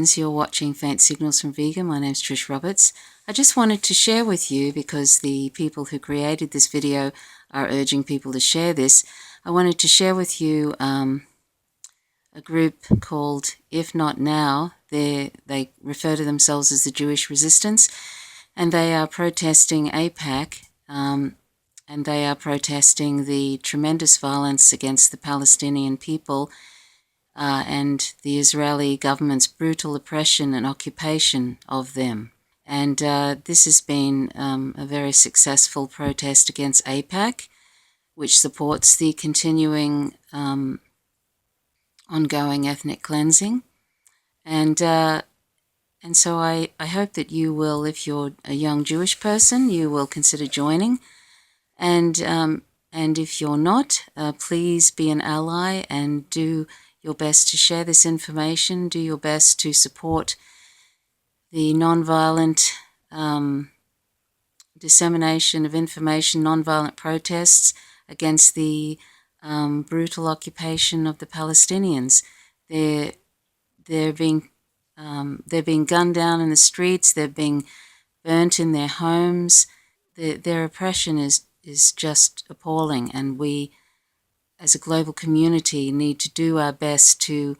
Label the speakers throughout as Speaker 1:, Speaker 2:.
Speaker 1: friends. You're watching Faint Signals from Vega. My name's Trish Roberts. I just wanted to share with you, because the people who created this video are urging people to share this, I wanted to share with you a group called IfNotNow. They refer to themselves as the Jewish Resistance, and they are protesting AIPAC, and they are protesting the tremendous violence against the Palestinian people and the Israeli government's brutal oppression and occupation of them. And this has been a very successful protest against AIPAC, which supports the continuing ongoing ethnic cleansing. And so I hope that you will, if you're a young Jewish person, you will consider joining. And if you're not, please be an ally and do your best to share this information, do your best to support the nonviolent dissemination of information, nonviolent protests against the brutal occupation of the Palestinians. They're being gunned down in the streets. They're being burnt in their homes. Their oppression is just appalling, and we, as a global community, need to do our best to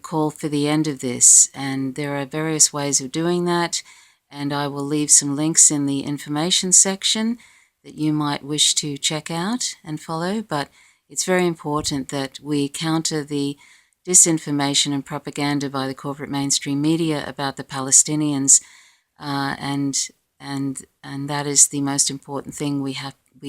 Speaker 1: call for the end of this. And there are various ways of doing that, and I will leave some links in the information section that you might wish to check out and follow. But it's very important that we counter the disinformation and propaganda by the corporate mainstream media about the Palestinians, and that is the most important thing we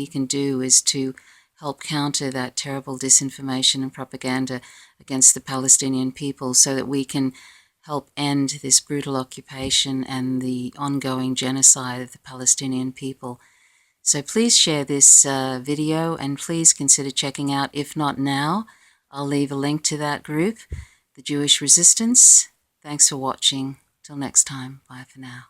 Speaker 1: can do, is to help counter that terrible disinformation and propaganda against the Palestinian people, so that we can help end this brutal occupation and the ongoing genocide of the Palestinian people. So please share this video, and please consider checking out IfNotNow. I'll leave a link to that group, the Jewish Resistance. Thanks for watching. Till next time, bye for now.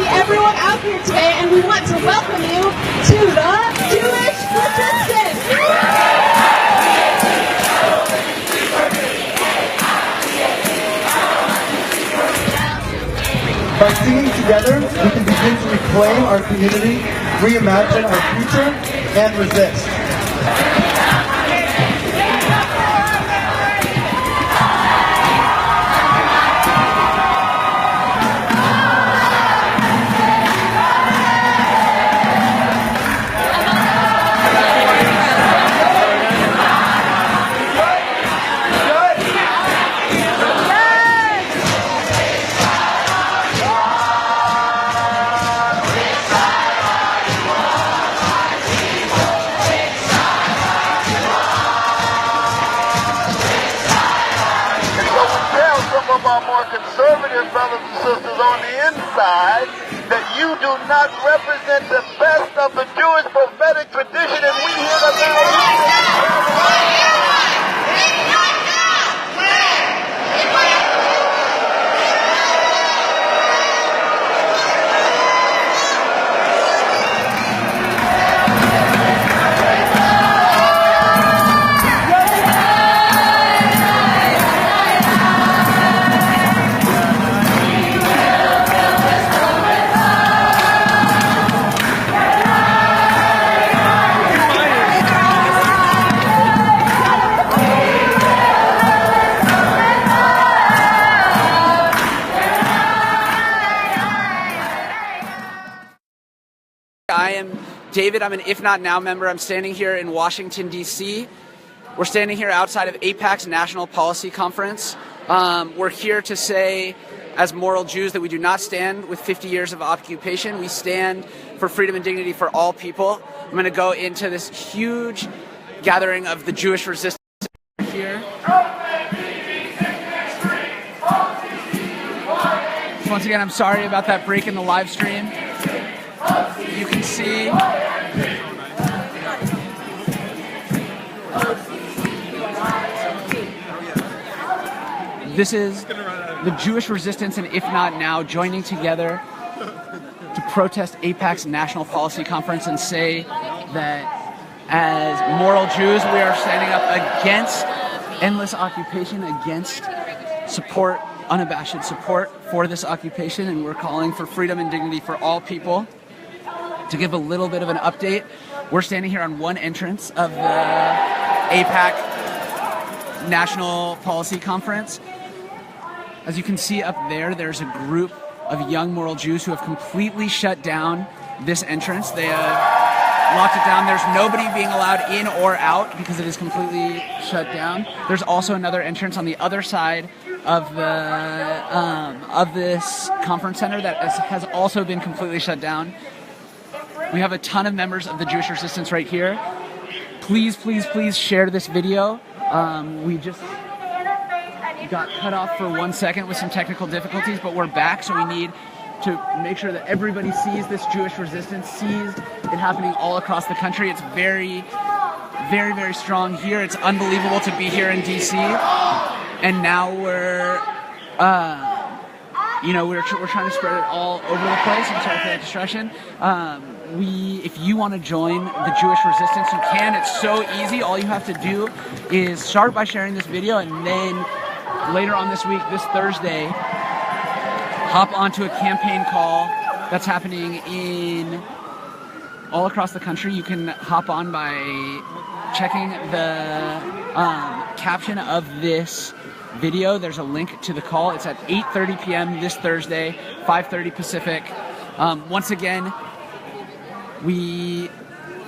Speaker 2: Everyone out here today, and we want to welcome you to the Jewish Resistance.
Speaker 3: By singing together, we can begin to reclaim our community, reimagine our future, and resist.
Speaker 4: our more conservative brothers and sisters on the inside that you do not represent the best of the Jewish prophetic tradition, and we here
Speaker 5: I am David. I'm an IfNotNow member. I'm standing here in Washington, D.C. We're standing here outside of AIPAC's National Policy Conference. We're here to say, as moral Jews, that we do not stand with 50 years of occupation. We stand for freedom and dignity for all people. I'm going to go into this huge gathering of the Jewish resistance here. Once again, I'm sorry about that break in the live stream. You can see this is the Jewish resistance and IfNotNow joining together to protest AIPAC's National Policy Conference and say that as moral Jews, we are standing up against endless occupation, against support, unabashed support for this occupation, and we're calling for freedom and dignity for all people. To give a little bit of an update, we're standing here on one entrance of the AIPAC National Policy Conference. As you can see up there, there's a group of young moral Jews who have completely shut down this entrance. They have locked it down. There's nobody being allowed in or out because it is completely shut down. There's also another entrance on the other side of this conference center that has also been completely shut down. We have a ton of members of the Jewish resistance right here. Please, please, please share this video. We just got cut off for 1 second with some technical difficulties, but we're back, so we need to make sure that everybody sees this Jewish resistance, sees it happening all across the country. It's very, very, very strong here. It's unbelievable to be here in DC, and now we're trying to spread it all over the place. I'm sorry for that distraction. If you want to join the Jewish resistance, you can. It's so easy. All you have to do is start by sharing this video, and then later on this week, this Thursday, hop onto a campaign call that's happening in all across the country. You can hop on by checking the caption of this video. There's a link to the call. It's at 8:30 p.m. this Thursday, 5:30 Pacific. Once again, we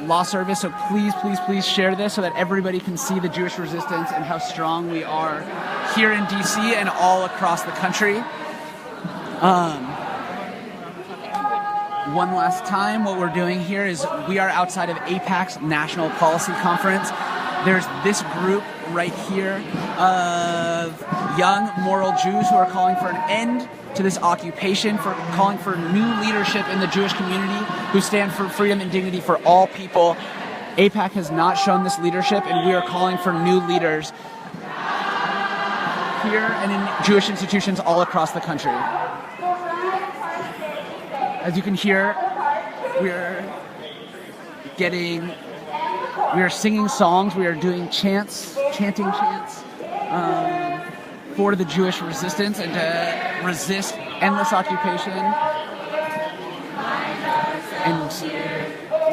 Speaker 5: lost service, so please, please, please share this so that everybody can see the Jewish resistance and how strong we are here in DC and all across the country. One last time, what we're doing here is we are outside of AIPAC's National Policy Conference. There's this group right here of young moral Jews who are calling for an end to this occupation, for calling for new leadership in the Jewish community who stand for freedom and dignity for all people. AIPAC has not shown this leadership, and we are calling for new leaders here and in Jewish institutions all across the country. As you can hear, we are singing songs, we are doing chanting chants for the Jewish resistance and to resist endless occupation and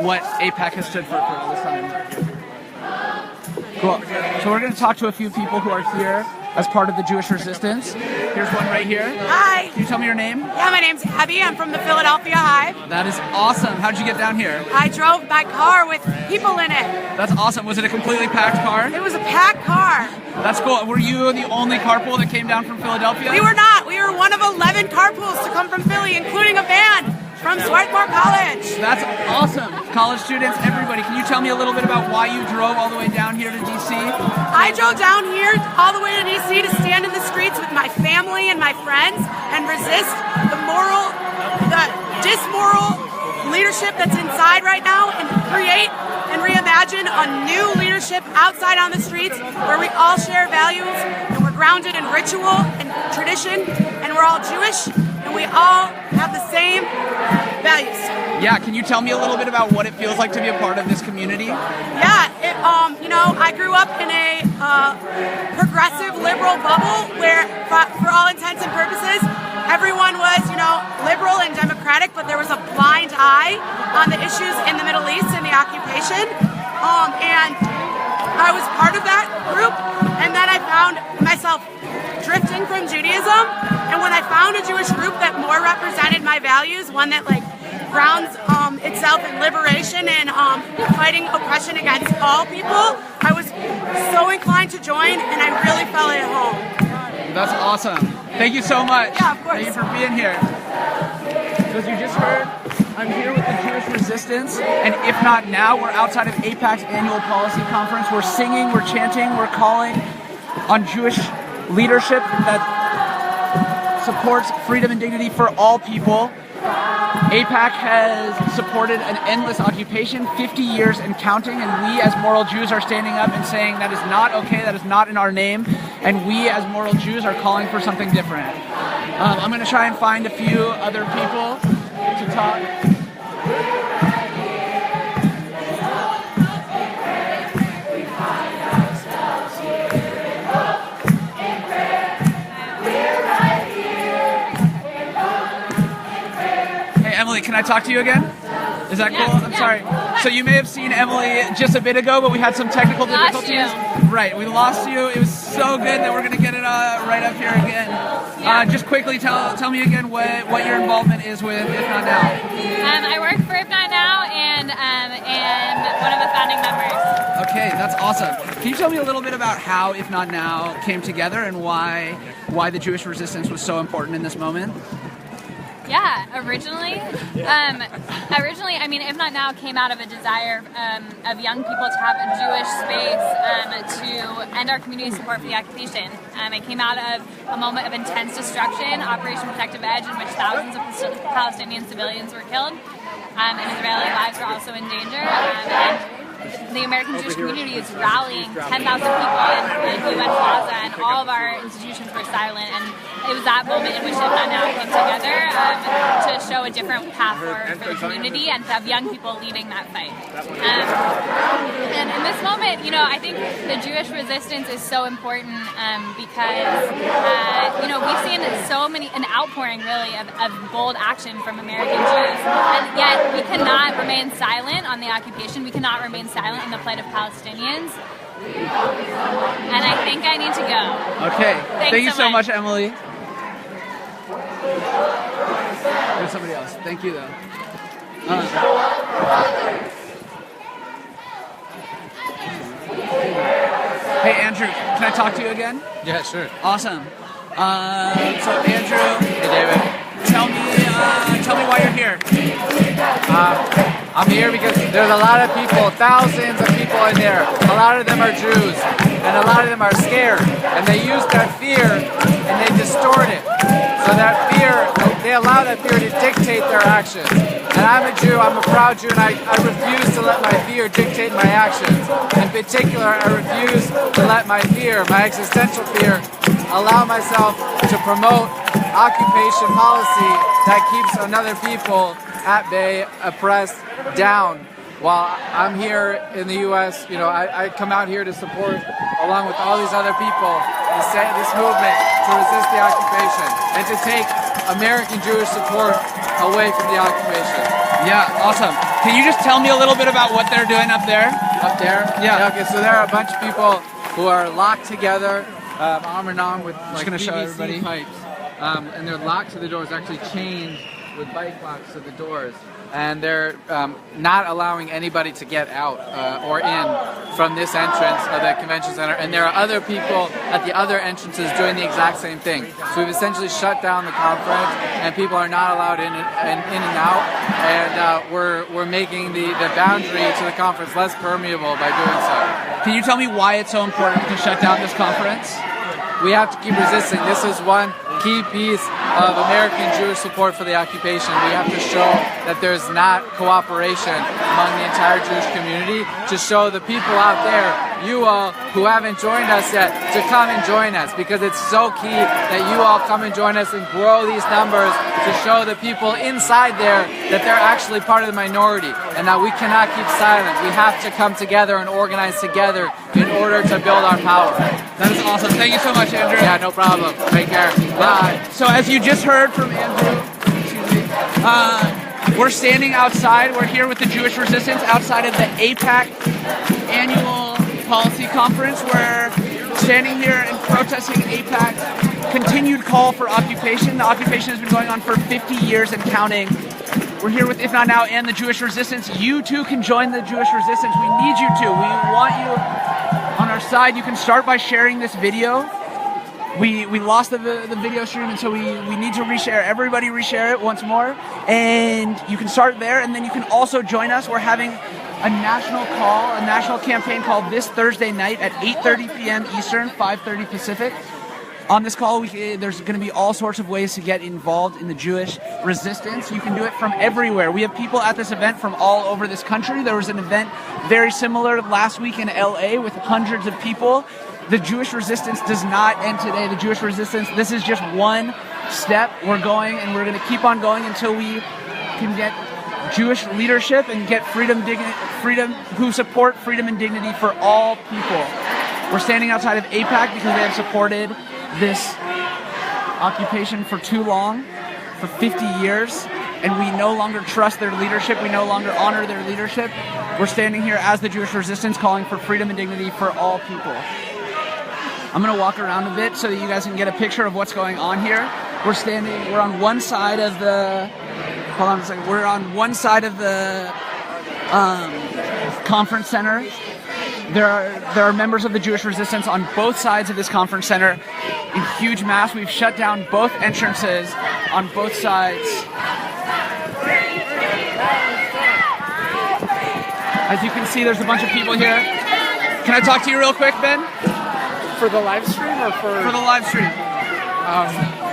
Speaker 5: what AIPAC has stood for all this time. Cool. So we're going to talk to a few people who are here as part of the Jewish resistance. Here's one right here.
Speaker 6: Hi.
Speaker 5: Can you tell me your name?
Speaker 6: Yeah, my name's Abby. I'm from the Philadelphia Hive.
Speaker 5: That is awesome. How'd you get down here?
Speaker 6: I drove my car with people in it.
Speaker 5: That's awesome. Was it a completely packed car?
Speaker 6: It was a packed car.
Speaker 5: That's cool. Were you the only carpool that came down from Philadelphia?
Speaker 6: We were not. We were one of 11 carpools to come from Philly, including a van from Swarthmore College.
Speaker 5: That's awesome. college students, everybody. Can you tell me a little bit about why you drove all the way down here to DC?
Speaker 6: I drove down here all the way to DC to stand in the streets with my family and my friends and resist the dismoral leadership that's inside right now and create and reimagine a new leadership outside on the streets where we all share values and we're grounded in ritual and tradition and we're all Jewish and we all have the same values.
Speaker 5: Yeah, can you tell me a little bit about what it feels like to be a part of this community?
Speaker 6: Yeah, I grew up in a progressive liberal bubble where, for all intents and purposes, everyone was, liberal and democratic, but there was a blind eye on the issues in the Middle East and the occupation. And I was part of that group, and then I found myself drifting from Judaism. And when I found a Jewish group that more represented my values, one that grounds itself in liberation and fighting oppression against all people, I was so inclined to join, and I really felt at home.
Speaker 5: That's awesome. Thank you so much.
Speaker 6: Yeah, of course.
Speaker 5: Thank you for being here. So as you just heard, I'm here with the Jewish Resistance, and If Not Now, we're outside of AIPAC's annual policy conference. We're singing, we're chanting, we're calling on Jewish leadership that supports freedom and dignity for all people. AIPAC has supported an endless occupation, 50 years and counting, and we as moral Jews are standing up and saying that is not okay, that is not in our name, and we as moral Jews are calling for something different. I'm going to try and find a few other people to talk. Emily, can I talk to you again? Is that cool? I'm sorry. So you may have seen Emily just a bit ago, but we had some technical difficulties. Right, we lost you. It was so good that we're going to get it right up here again. Just quickly, tell me again what your involvement is with If Not Now.
Speaker 7: I work for If Not Now and one of the founding members.
Speaker 5: Okay, that's awesome. Can you tell me a little bit about how If Not Now came together and why the Jewish resistance was so important in this moment?
Speaker 7: Yeah, originally, If Not Now came out of a desire of young people to have a Jewish space to end our community support for the occupation. It came out of a moment of intense destruction, Operation Protective Edge, in which thousands of Palestinian civilians were killed, and Israeli lives were also in danger. And the American Jewish community is rallying 10,000 people in UN Gaza, and all of our institutions were silent. And it was that moment in which If Not Now came together to show a different path forward for the community and to have young people leading that fight. And in this moment, I think the Jewish resistance is so important because, we've seen an outpouring really of bold action from American Jews, and yet we cannot remain silent on the occupation. We cannot remain silent on the plight of Palestinians. And I think I need to go.
Speaker 5: Okay.
Speaker 7: Thanks
Speaker 5: Thank you so much,
Speaker 7: much,
Speaker 5: Emily. There's somebody else. Thank you, though. Hey, Andrew, can I talk to you again?
Speaker 8: Yeah, sure.
Speaker 5: Awesome. So, Andrew.
Speaker 8: Hey, David.
Speaker 5: Tell me why you're here.
Speaker 8: I'm here because there's a lot of people, thousands of people in there. A lot of them are Jews, and a lot of them are scared. And they use that fear, and they distort it. So that fear, they allow that fear to dictate their actions. And I'm a Jew, I'm a proud Jew, and I refuse to let my fear dictate my actions. In particular, I refuse to let my fear, my existential fear, allow myself to promote occupation policy that keeps another people at bay, oppressed, down. While I'm here in the U.S., I come out here to support, along with all these other people, this movement to resist the occupation and to take American Jewish support away from the occupation.
Speaker 5: Yeah, awesome. Can you just tell me a little bit about what they're doing up there?
Speaker 8: Up there?
Speaker 5: Yeah.
Speaker 8: Okay, so there are a bunch of people who are locked together, arm in arm with
Speaker 5: Just gonna show everybody.
Speaker 8: PVC pipes, and they're locked to the doors, actually chained with bike locks to the doors. And they're not allowing anybody to get out or in from this entrance of the convention center, and there are other people at the other entrances doing the exact same thing. So we've essentially shut down the conference, and people are not allowed in and out, and we're making the boundary to the conference less permeable by doing so.
Speaker 5: Can you tell me why it's so important to shut down this conference?
Speaker 8: We have to keep resisting. This is one key piece of American Jewish support for the occupation. We have to show that there's not cooperation among the entire Jewish community, to show the people out there, you all who haven't joined us yet, to come and join us, because it's so key that you all come and join us and grow these numbers to show the people inside there that they're actually part of the minority and that we cannot keep silent. We have to come together and organize together in order to build our power.
Speaker 5: That is awesome. Thank you so much, Andrew.
Speaker 8: Yeah, no problem. Take care. Bye.
Speaker 5: So as you just heard from Andrew, we're standing outside. We're here with the Jewish Resistance outside of the AIPAC annual policy conference. We're standing here and protesting AIPAC's continued call for occupation. The occupation has been going on for 50 years and counting. We're here with IfNotNow and the Jewish Resistance. You too can join the Jewish Resistance. We need you to. We want you on our side. You can start by sharing this video. We lost the video stream, and so we need to reshare. Everybody reshare it once more, and you can start there, and then you can also join us. We're having a national campaign called this Thursday night at 8:30 p.m. Eastern, 5:30 Pacific. On this call, there's going to be all sorts of ways to get involved in the Jewish Resistance. You can do it from everywhere. We have people at this event from all over this country. There was an event very similar last week in LA with hundreds of people. The Jewish Resistance does not end today. The Jewish Resistance, this is just one step. We're going, and we're going to keep on going until we can get Jewish leadership and get freedom, who support freedom and dignity for all people. We're standing outside of AIPAC because they have supported this occupation for too long, for 50 years, and we no longer trust their leadership. We no longer honor their leadership. We're standing here as the Jewish Resistance, calling for freedom and dignity for all people. I'm going to walk around a bit so that you guys can get a picture of what's going on here. We're on one side of the, hold on a second, we're on one side of the conference center. There are members of the Jewish Resistance on both sides of this conference center in huge mass. We've shut down both entrances on both sides. As you can see, there's a bunch of people here. Can I talk to you real quick, Ben?
Speaker 9: For the live stream or for
Speaker 5: the live stream?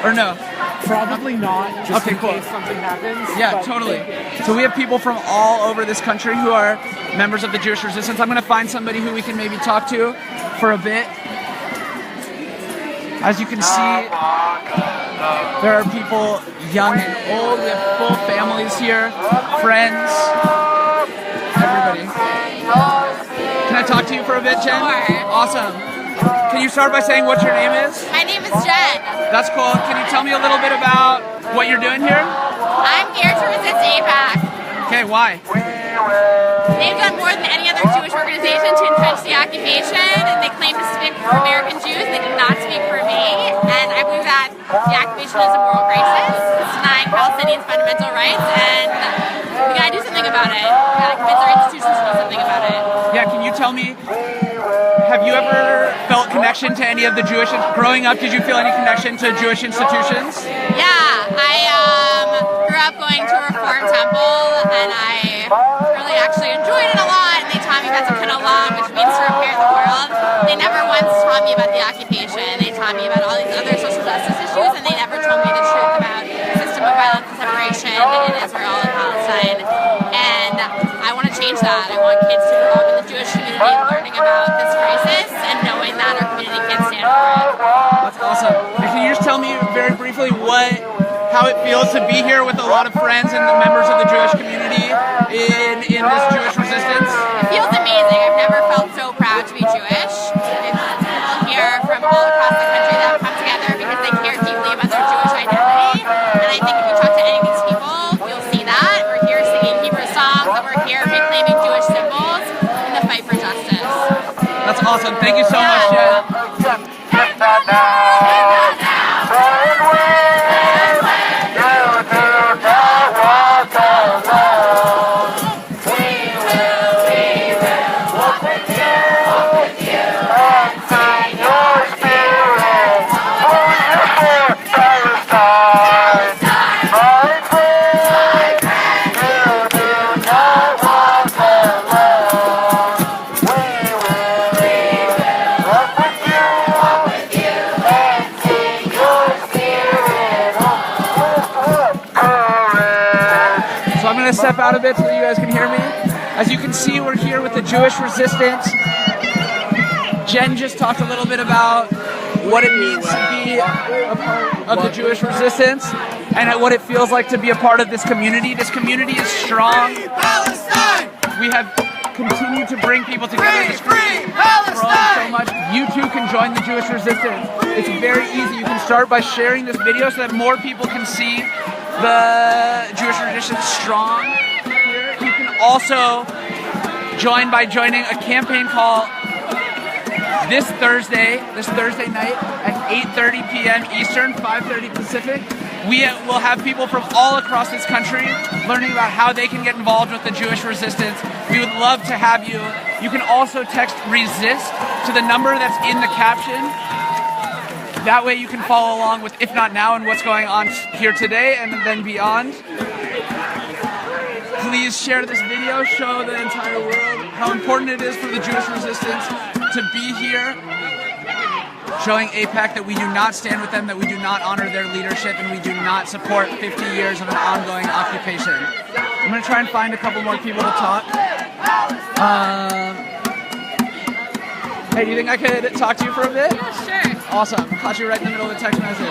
Speaker 5: Or no?
Speaker 9: Probably not. Just
Speaker 5: okay,
Speaker 9: in
Speaker 5: cool.
Speaker 9: case something happens.
Speaker 5: Yeah, totally. So we have people from all over this country who are members of the Jewish Resistance. I'm going to find somebody who we can maybe talk to for a bit. As you can see, there are people young and old. We have full families here, friends, everybody. Can I talk to you for a bit, Jen?
Speaker 10: Sure.
Speaker 5: Awesome. Can you start by saying what your name is?
Speaker 10: My name is Jen.
Speaker 5: That's cool. Can you tell me a little bit about what you're doing here?
Speaker 10: I'm here to resist AIPAC.
Speaker 5: Okay, why?
Speaker 10: They've done more than any other Jewish organization to entrench the occupation, and they claim to speak for American Jews. They did not speak for me, and I believe that the occupation is a moral crisis. It's denying Palestinians fundamental rights, and we gotta do something about it. We gotta convince our institutions to do something about it.
Speaker 5: Yeah, can you tell me, have you ever felt connection to any of the Jewish, growing up, did you feel any connection to Jewish institutions?
Speaker 10: Yeah, I grew up going to a Reform temple, and I really actually enjoyed it a lot, and they taught me about Tikkun Olam, which means to repair the world. They never once taught me about the occupation. They taught me about all these other social justice issues, and they never told me the truth about the system of violence and separation in Israel and Palestine. And I want to change that. I want kids to grow up in the Jewish community learning about this crisis and knowing that our community can stand for it.
Speaker 5: That's awesome. And can you just tell me very briefly how it feels to be here with a lot of friends and the members of the Jewish community in this Jewish Resistance?
Speaker 10: It feels amazing. I've never felt so proud to be Jewish. It's people here from all across the country that have come together because they care deeply about their Jewish identity. And I think if you talk to any of these people, you'll see that. We're here singing Hebrew songs, and we're here reclaiming Jewish symbols in the fight for justice.
Speaker 5: That's awesome. Thank you so much, Jen.
Speaker 4: We will walk with you.
Speaker 5: bit so that you guys can hear me. As you can see, we're here with the Jewish resistance. Jen just talked a little bit about what it means to be a part of the Jewish resistance and what it feels like to be a part of this community. This community is strong. We have continued to bring people together. This community has grown so much. You too can join the Jewish resistance. It's very easy. You can start by sharing this video so that more people can see the Jewish resistance strong here. You can also join by joining a campaign call this Thursday night at 8:30 p.m. Eastern, 5:30 Pacific. We will have people from all across this country learning about how they can get involved with the Jewish resistance. We would love to have you. You can also text RESIST to the number that's in the caption. That way you can follow along with If Not Now and what's going on here today and then beyond. Please share this video, show the entire world how important it is for the Jewish resistance to be here, showing AIPAC that we do not stand with them, that we do not honor their leadership, and we do not support 50 years of an ongoing occupation. I'm going to try and find a couple more people to talk. Hey, do you think I could talk to you for a bit?
Speaker 7: Yeah, sure.
Speaker 5: Awesome. Caught you right in the middle of the text message.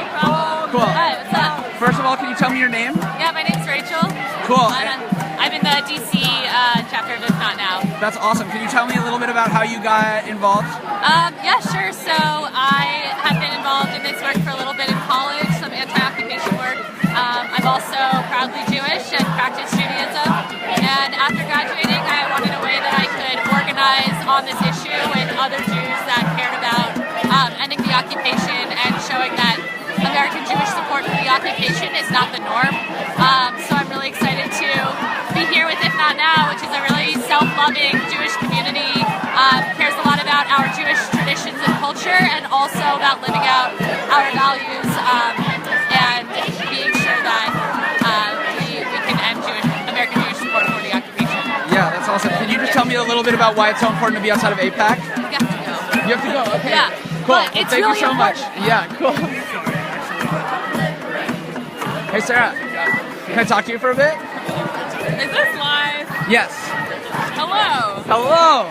Speaker 5: Cool.
Speaker 7: Hi, what's up?
Speaker 5: First of all, can you tell me your name?
Speaker 7: Yeah, my name's Rachel.
Speaker 5: Cool.
Speaker 7: I'm in the DC chapter of IfNotNow.
Speaker 5: That's awesome. Can you tell me a little bit about how you got involved?
Speaker 7: Yeah, sure. So I have been involved in this work for a little bit in college, some anti-occupation work. I'm also proudly Jewish and practice Judaism. And after graduating, I wanted a way that I could organize on this issue with other Jews that cared about ending the occupation and showing that American Jewish support for the occupation is not the norm. So I'm really excited to be here with If Not Now, which is a really self-loving Jewish community, cares a lot about our Jewish traditions and culture, and also about living out our values and being sure that we can end American Jewish support for the occupation.
Speaker 5: Yeah, that's awesome. Can you just tell me a little bit about why it's so important to be outside of AIPAC?
Speaker 7: You have to go.
Speaker 5: You have to go, okay.
Speaker 7: Yeah.
Speaker 5: Cool.
Speaker 7: But
Speaker 5: Well,
Speaker 7: it's
Speaker 5: thank
Speaker 7: really
Speaker 5: you so much.
Speaker 7: important.
Speaker 5: Yeah, cool. Hey, Sarah. Can I talk to you for a bit?
Speaker 7: Is this live?
Speaker 5: Yes.
Speaker 7: Hello.
Speaker 5: Hello.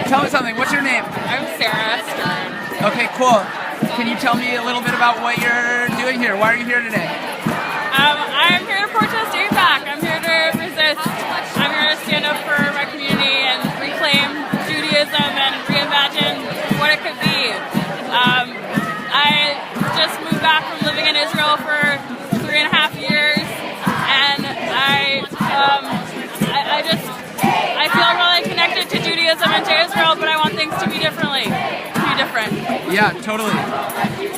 Speaker 5: Tell me something. What's your name?
Speaker 7: I'm Sarah Stern.
Speaker 5: Okay, cool. Can you tell me a little bit about what you're doing here? Why are you here today?
Speaker 7: I'm here to protest AIPAC. I'm here to resist. I'm here to stand up for my community and reclaim Judaism and reimagine what it could be. I just moved back from living in Israel for 3.5 years, and I feel really connected to Judaism and to Israel, but I want things to be different.
Speaker 5: Yeah, totally.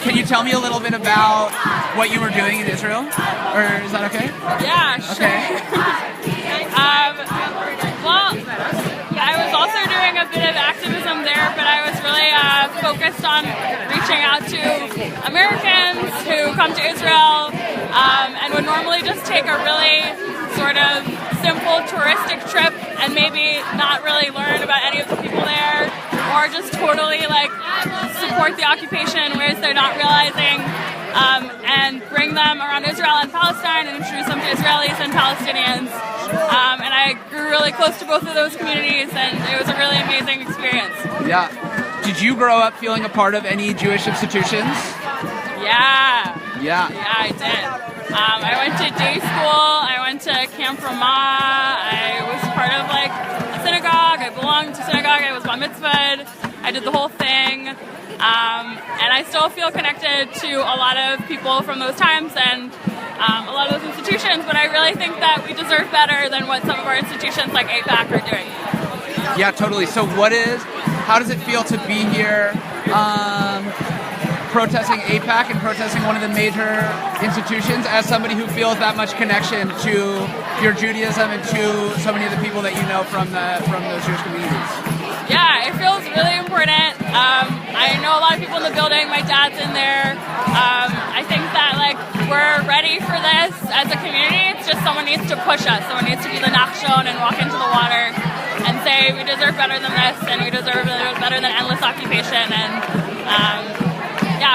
Speaker 5: Can you tell me a little bit about what you were doing in Israel? Or is that okay?
Speaker 7: Yeah, sure.
Speaker 5: Okay.
Speaker 7: I was also doing a bit of activism there, but I was really focused on reaching out to Americans who come to Israel and would normally just take a really sort of simple touristic trip and maybe not really learn about any of the people there, or just totally support the occupation in ways they're not realizing, and bring them around Israel and Palestine and introduce them to Israelis and Palestinians. And I grew really close to both of those communities, and it was a really amazing experience.
Speaker 5: Yeah. Did you grow up feeling a part of any Jewish institutions?
Speaker 7: Yeah.
Speaker 5: Yeah.
Speaker 7: Yeah, I did. I went to day school, I went to Camp Ramah, I was part of a synagogue, I belonged to synagogue, I was bar mitzvahed, I did the whole thing. And I still feel connected to a lot of people from those times and a lot of those institutions, but I really think that we deserve better than what some of our institutions like AIPAC are doing.
Speaker 5: Yeah, totally. So how does it feel to be here protesting AIPAC and protesting one of the major institutions as somebody who feels that much connection to your Judaism and to so many of the people that you know from those Jewish communities?
Speaker 7: Yeah, it feels really important. I know a lot of people in the building. My dad's in there. I think that we're ready for this as a community. It's just someone needs to push us. Someone needs to be the nachshon and walk into the water and say we deserve better than this, and we deserve better than endless occupation. And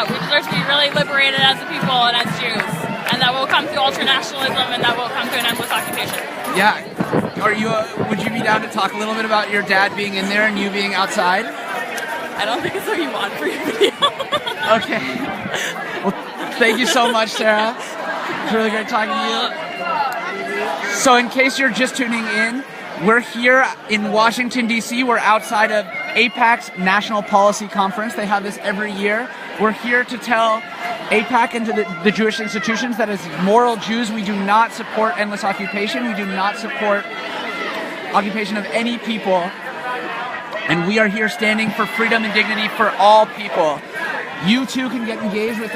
Speaker 7: we deserve to be really liberated as a people and as Jews. And and that we'll come through ultranationalism, and that will come through an endless occupation.
Speaker 5: Yeah. Are you? Would you be down to talk a little bit about your dad being in there and you being outside?
Speaker 7: I don't think it's what you want for your video.
Speaker 5: Okay. Well, thank you so much, Sarah. It's really great talking to you. So in case you're just tuning in, we're here in Washington, D.C. We're outside of AIPAC's National Policy Conference. They have this every year. We're here to tell AIPAC and to the Jewish institutions that as moral Jews, we do not support endless occupation. We do not support occupation of any people. And we are here standing for freedom and dignity for all people. You too can get engaged with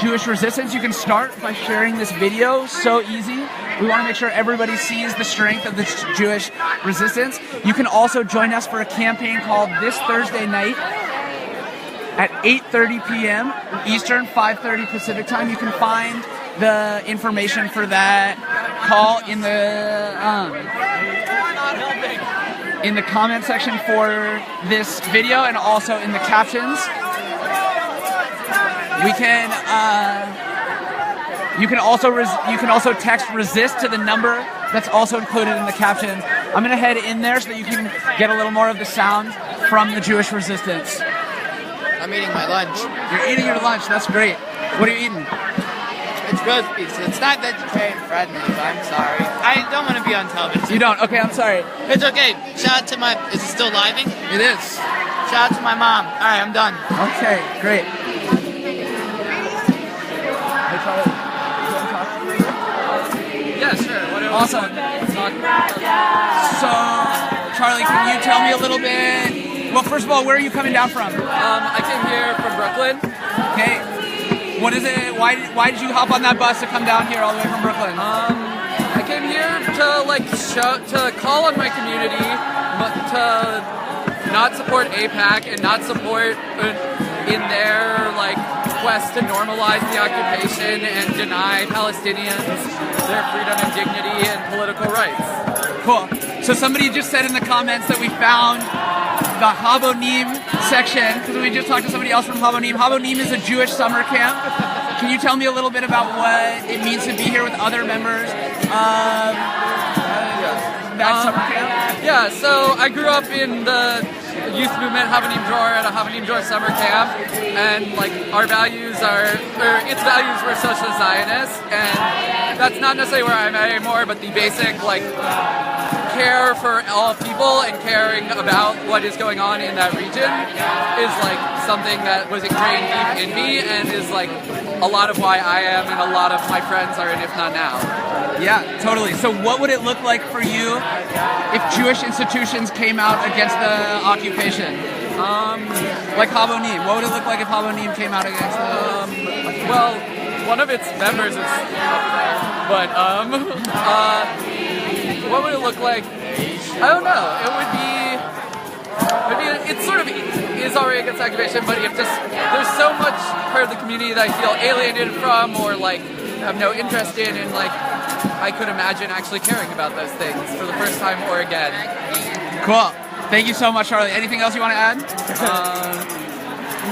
Speaker 5: Jewish resistance. You can start by sharing this video. So easy. We want to make sure everybody sees the strength of the Jewish resistance. You can also join us for a campaign called This Thursday Night at 8:30 p.m. Eastern, 5:30 Pacific time. You can find the information for that call in the comment section for this video and also in the captions. You can also text resist to the number that's also included in the captions. I'm gonna head in there so that you can get a little more of the sound from the Jewish resistance.
Speaker 11: I'm eating my lunch.
Speaker 5: You're eating your lunch. That's great. What are you eating?
Speaker 11: It's roast beef. It's not vegetarian friendly, but I'm sorry. I don't want to be on television.
Speaker 5: You don't? Okay, I'm sorry.
Speaker 11: It's okay. Shout out to my... Is it still living?
Speaker 5: It is.
Speaker 11: Shout out to my mom. All right, I'm done.
Speaker 5: Okay, great.
Speaker 12: Yeah, sure. Whatever.
Speaker 5: Awesome. So, Charlie, can you tell me a little bit? Well, first of all, where are you coming down from?
Speaker 12: I came here from Brooklyn.
Speaker 5: Okay. What is it? Why did you hop on that bus to come down here all the way from Brooklyn?
Speaker 12: I came here to call on my community, but to not support AIPAC and not support in their quest to normalize the occupation and deny Palestinians their freedom and dignity and political rights.
Speaker 5: Cool. So somebody just said in the comments that we found the Habonim section, because we just talked to somebody else from Habonim. Habonim is a Jewish summer camp. Can you tell me a little bit about what it means to be here with other members of that summer camp?
Speaker 12: Yeah, so I grew up in the youth movement Havanim Dror at a Havanim Dror summer camp, and our values its values were socialist Zionist, and that's not necessarily where I'm at anymore, but the basic care for all people and caring about what is going on in that region is something that was ingrained deep in me and is a lot of why I am and a lot of my friends are in IfNotNow.
Speaker 5: Yeah, totally. So what would it look like for you if Jewish institutions came out against the occupation? Like Habonim. What would it look like if Habonim came out against the
Speaker 12: well, one of its members is what would it look like? I don't know. It sort of is already against occupation, but there's so much part of the community that I feel alienated from or have no interest in, and I could imagine actually caring about those things for the first time or again.
Speaker 5: Cool. Thank you so much, Charlie. Anything else you want to add?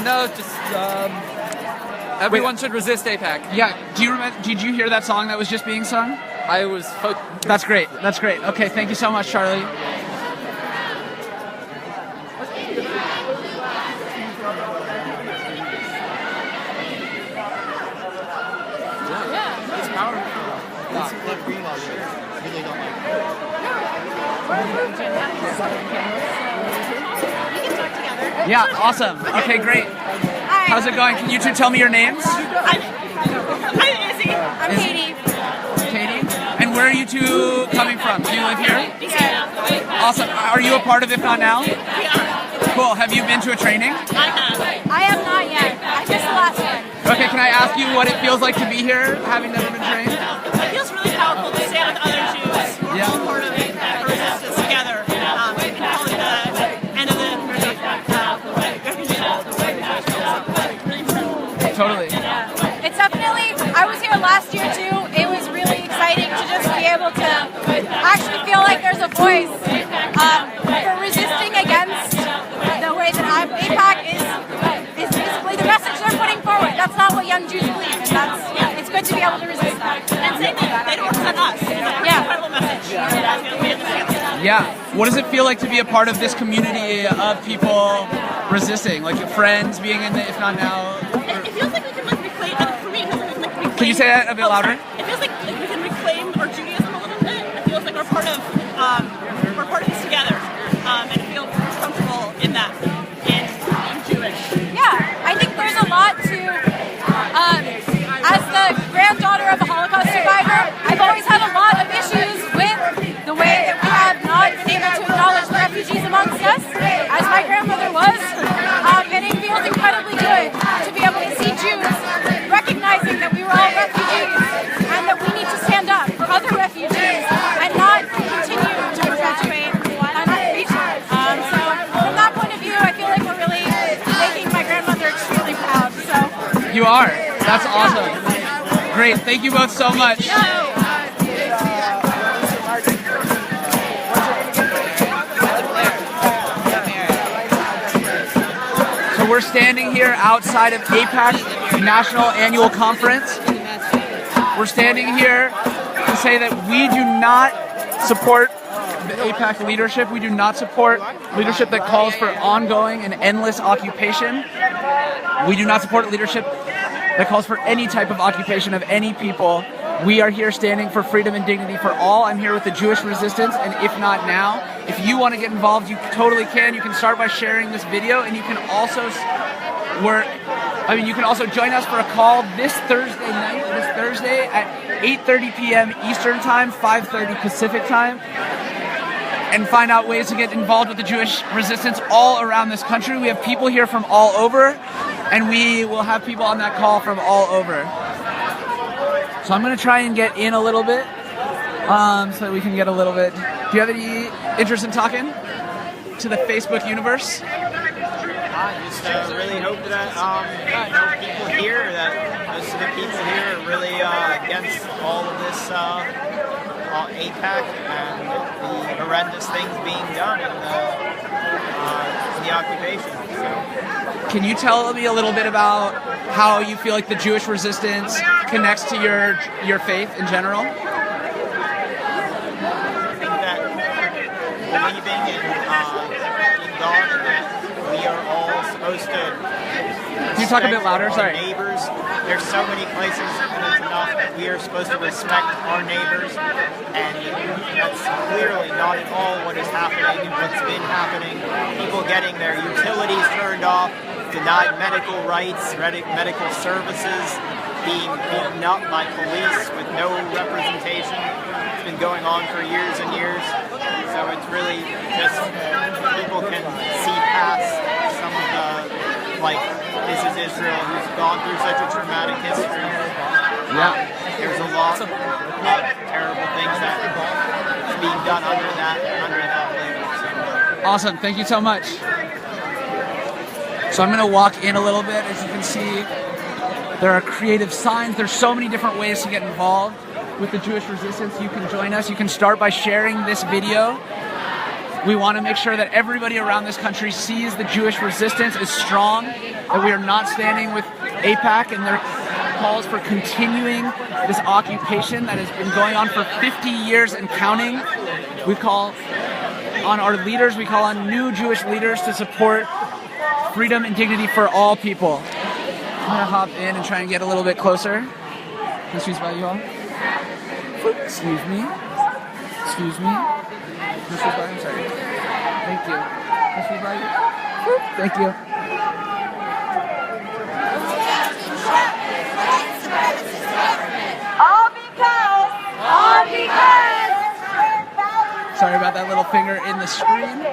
Speaker 12: No, just everyone should resist AIPAC.
Speaker 5: Yeah. Did you hear that song that was just being sung?
Speaker 12: I was.
Speaker 5: That's great. That's great. Okay, thank you so much, Charlie.
Speaker 12: Yeah, it's powerful.
Speaker 11: It's left green all year. I really don't like it.
Speaker 5: Yeah, awesome. Okay, great. How's it going? Can you two tell me your names?
Speaker 6: I'm Izzy. I'm Katie.
Speaker 5: Katie? And where are you two coming from? Do you live here?
Speaker 6: Yeah.
Speaker 5: Awesome. Are you a part of IfNotNow? Cool. Have you been to a training?
Speaker 6: I have not yet. I missed the last one.
Speaker 5: Okay, can I ask you what it feels like to be here, having never been trained?
Speaker 6: It feels really powerful to stand with other Jews. We're all part of the resistance together. And call it the end of the
Speaker 5: Totally.
Speaker 6: It's definitely, I was here last year too. It was really exciting to just be able to actually feel like there's a voice for resisting against the way that AIPAC is basically the message they're putting forward. That's not what young Jews believe. And it's good to be able to
Speaker 5: Yeah. What does it feel like to be a part of this community of people resisting, like your friends being in the IfNotNow?
Speaker 13: It feels like we can reclaim. For me, it feels like we can reclaim.
Speaker 5: Can you say that a bit louder?
Speaker 13: It feels like we can reclaim our Judaism a little bit. It feels like we're part of this together, and feel comfortable in that. And I'm Jewish.
Speaker 14: Yeah, I think there's a lot to. As the granddaughter of a Holocaust survivor, I've always had a lot of issues with the way that we have not been able to acknowledge the refugees amongst us, as my grandmother was. And it feels incredibly good to be able to see Jews recognizing that we were all refugees and that we need to stand up for other refugees and not continue to perpetuate unreaching. So from that point of view, I feel like we're really making my grandmother extremely proud. So
Speaker 5: You are. That's awesome. Great. Thank you both so much. So we're standing here outside of AIPAC National Annual Conference. We're standing here to say that we do not support the AIPAC leadership. We do not support leadership that calls for ongoing and endless occupation. We do not support leadership that calls for any type of occupation of any people. We are here standing for freedom and dignity for all. I'm here with the Jewish Resistance and IfNotNow. If you want to get involved, you totally can. You can start by sharing this video, and you can also you can also join us for a call this Thursday at 8:30 p.m. Eastern Time, 5:30 Pacific Time, and find out ways to get involved with the Jewish Resistance all around this country. We have people here from all over, and we will have people on that call from all over. So I'm going to try and get in a little bit so that we can get a little bit. Do you have any interest in talking to the Facebook universe?
Speaker 15: I just really hope that people here, that most of the people here are really against all of this AIPAC and the horrendous things being done in the occupation. So.
Speaker 5: Can you tell me a little bit about how you feel like the Jewish Resistance connects to your faith in general?
Speaker 15: I think that believing in God and that we are all supposed to.
Speaker 5: Can you talk a bit louder? Sorry.
Speaker 15: Neighbors. There's so many places, and it's enough that we are supposed to respect our neighbors, and that's clearly not at all what is happening and what's been happening. People getting their utilities turned off, denied medical rights, medical services, being beaten up by police with no representation. It's been going on for years and years. So it's really just people can see past some of the, this is Israel, who's gone through such a traumatic history.
Speaker 5: Yeah.
Speaker 15: There's a lot of terrible things that is being done under that label. So.
Speaker 5: Awesome. Thank you so much. So I'm going to walk in a little bit. As you can see, there are creative signs. There's so many different ways to get involved with the Jewish Resistance. You can join us. You can start by sharing this video. We want to make sure that everybody around this country sees the Jewish Resistance is strong, that we are not standing with AIPAC and their calls for continuing this occupation that has been going on for 50 years and counting. We call on our leaders, we call on new Jewish leaders to support freedom and dignity for all people. I'm going to hop in and try and get a little bit closer. Excuse me, you all. Excuse me. Excuse me. I'm sorry. Thank you. Thank you.
Speaker 2: All because.
Speaker 5: Sorry about that little finger in the screen.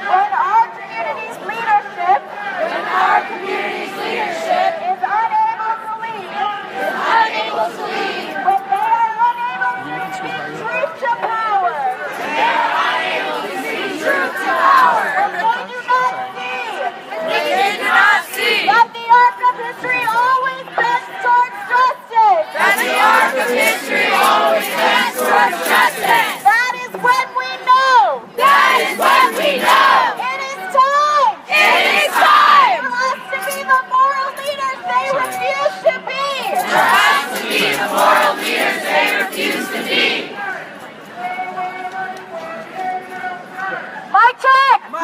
Speaker 2: When our community's leadership is unable to lead, when they are unable to speak truth to power, when they do not see that the arc of history always bends towards justice. That is when we know. It is time. For us to be the moral leaders they refuse to be.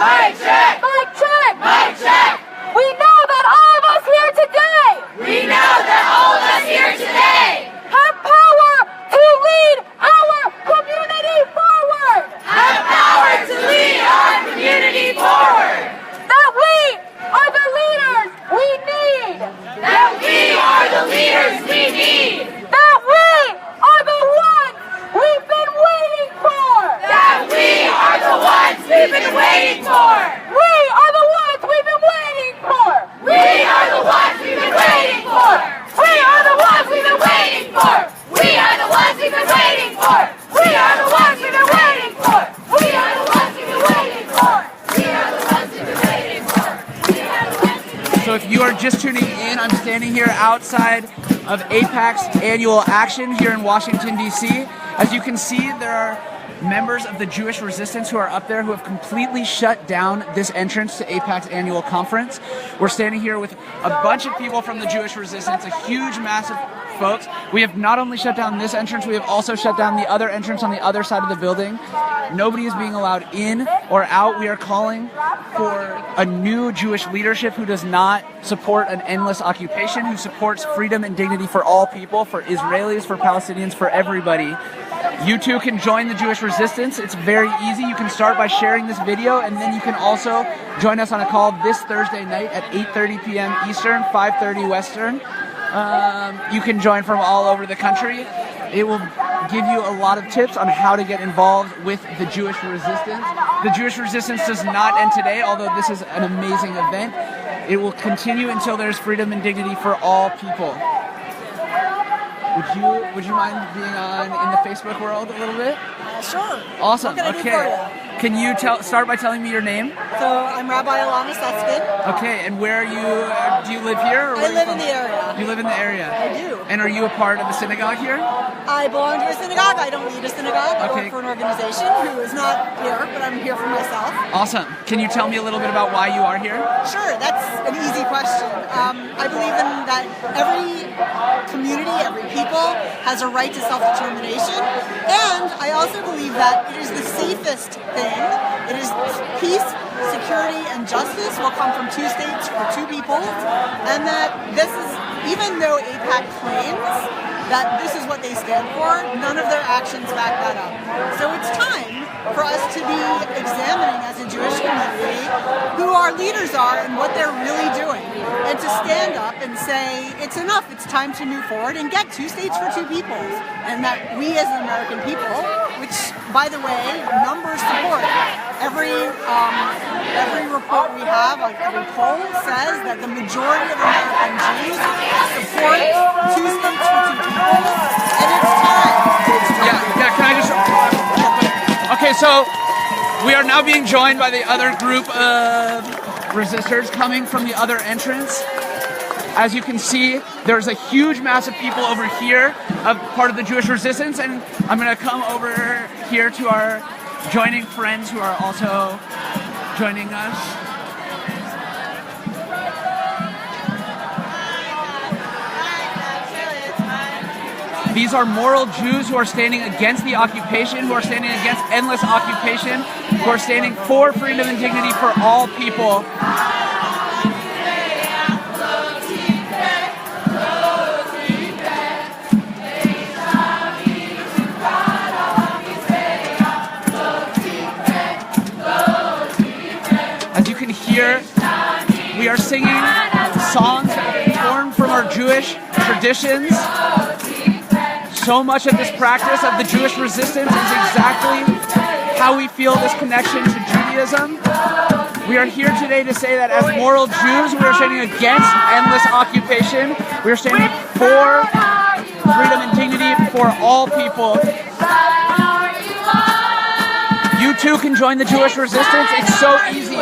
Speaker 2: Mic check! Mic check! Mic check! We know that all of us here today! We know that all of us here today! Have power to lead our community forward! Have power to lead our community forward! That we are the leaders we need! That we are the leaders we need! That we are the ones we've been waiting for! That we are the ones we've been waiting for! We are the ones we've been waiting for! We are the ones we've been waiting for! We are the ones we've been waiting for! We are the ones we've been waiting for! We are the ones we've been waiting for! We are the ones we've been waiting for! We are the ones we've been waiting for! We are the ones we've been waiting for!
Speaker 5: So if you are just tuning in, I'm standing here outside of AIPAC's annual action here in Washington, D.C. As you can see, there are members of the Jewish resistance who are up there who have completely shut down this entrance to AIPAC's annual conference. We're standing here with a bunch of people from the Jewish resistance, a huge, massive folks. We have not only shut down this entrance, we have also shut down the other entrance on the other side of the building. Nobody is being allowed in or out. We are calling for a new Jewish leadership who does not support an endless occupation, who supports freedom and dignity for all people, for Israelis, for Palestinians, for everybody. You too can join the Jewish resistance. It's very easy. You can start by sharing this video, and then you can also join us on a call this Thursday night at 8:30 p.m. Eastern, 5:30 Western. You can join from all over the country. It will give you a lot of tips on how to get involved with the Jewish resistance. The Jewish resistance does not end today, although this is an amazing event. It will continue until there's freedom and dignity for all people. Would you mind being on in the Facebook world a little bit?
Speaker 16: Sure.
Speaker 5: Awesome.
Speaker 16: What can I do for
Speaker 5: Okay.
Speaker 16: you?
Speaker 5: Can you start by telling me your name?
Speaker 16: So I'm Rabbi Alana Sutskin.
Speaker 5: Okay, and where are you? Do you live here? Or
Speaker 16: I live in the area.
Speaker 5: You live in the area.
Speaker 16: I do.
Speaker 5: And are you a part of the synagogue here?
Speaker 16: I belong to a synagogue. I don't lead a synagogue. I
Speaker 5: Okay.
Speaker 16: work for an organization who is not here, but I'm here for myself.
Speaker 5: Awesome. Can you tell me a little bit about why you are here?
Speaker 16: Sure, that's an easy question. I believe in that every community, every people has a right to self-determination, and I also believe that it is the safest thing. It is peace, security, and justice will come from two states for two peoples, and that this is, even though AIPAC claims that this is what they stand for, none of their actions back that up. So it's time for us to be examining as a Jewish community who our leaders are and what they're really doing, and to stand up and say, it's enough, it's time to move forward and get two states for two peoples, and that we as an American people, which, by the way, numbers support. Every report we have, like every poll says that the majority of American Jews support two states for two peoples, and it's time.
Speaker 5: Yeah, can I just... Okay, so we are now being joined by the other group of resistors coming from the other entrance. As you can see, there's a huge mass of people over here, part of the Jewish resistance, and I'm going to come over here to our joining friends who are also joining us. These are moral Jews who are standing against the occupation, who are standing against endless occupation, who are standing for freedom and dignity for all people. As you can hear, we are singing songs formed from our Jewish traditions. So much of this practice of the Jewish resistance is exactly how we feel this connection to Judaism. We are here today to say that as moral Jews, we are standing against endless occupation. We are standing for freedom and dignity for all people. You too can join the Jewish resistance. It's so easy.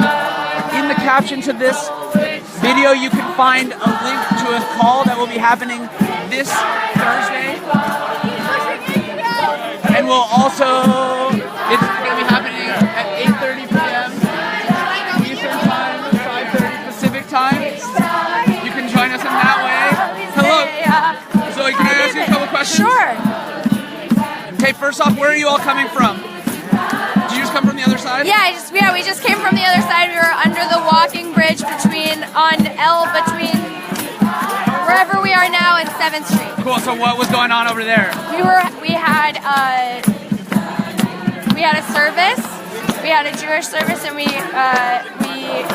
Speaker 5: In the caption to this video, you can find a link to a call that will be happening this Thursday. And we'll also, it's going to be happening at 8:30 p.m. Eastern Time, 5:30 Pacific Time. You can join us in that way. Hello. Zoe, can I ask you a couple questions?
Speaker 14: Sure.
Speaker 5: Okay, first off, where are you all coming from? Did you just come from the other side?
Speaker 12: side?
Speaker 14: Yeah, we just came from the other side. We were under the walking bridge between wherever we are now and 7th Street.
Speaker 5: Cool. So what was going on over there?
Speaker 14: We had a service. We had a Jewish service, and we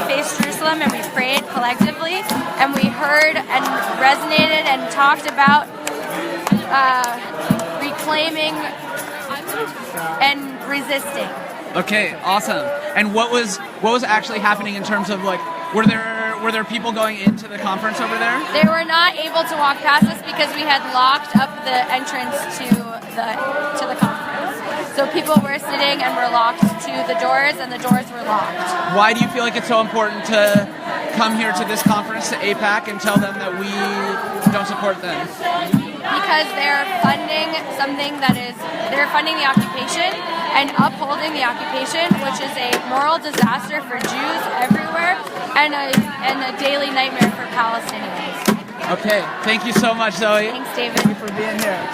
Speaker 14: faced Jerusalem, and we prayed collectively, and we heard and resonated and talked about reclaiming and resisting.
Speaker 5: Okay, awesome. And what was actually happening in terms of like, were there people going into the conference over there?
Speaker 14: They were not able to walk past us because we had locked up the entrance to the conference. So people were sitting and were locked to the doors, and the doors were locked.
Speaker 5: Why do you feel like it's so important to come here to this conference, to AIPAC, and tell them that we don't support them?
Speaker 14: Because they're funding they're funding the occupation and upholding the occupation, which is a moral disaster for Jews everywhere and a daily nightmare for Palestinians.
Speaker 5: Okay, thank you so much, Zoe.
Speaker 14: Thanks, David.
Speaker 5: Thank you for being here.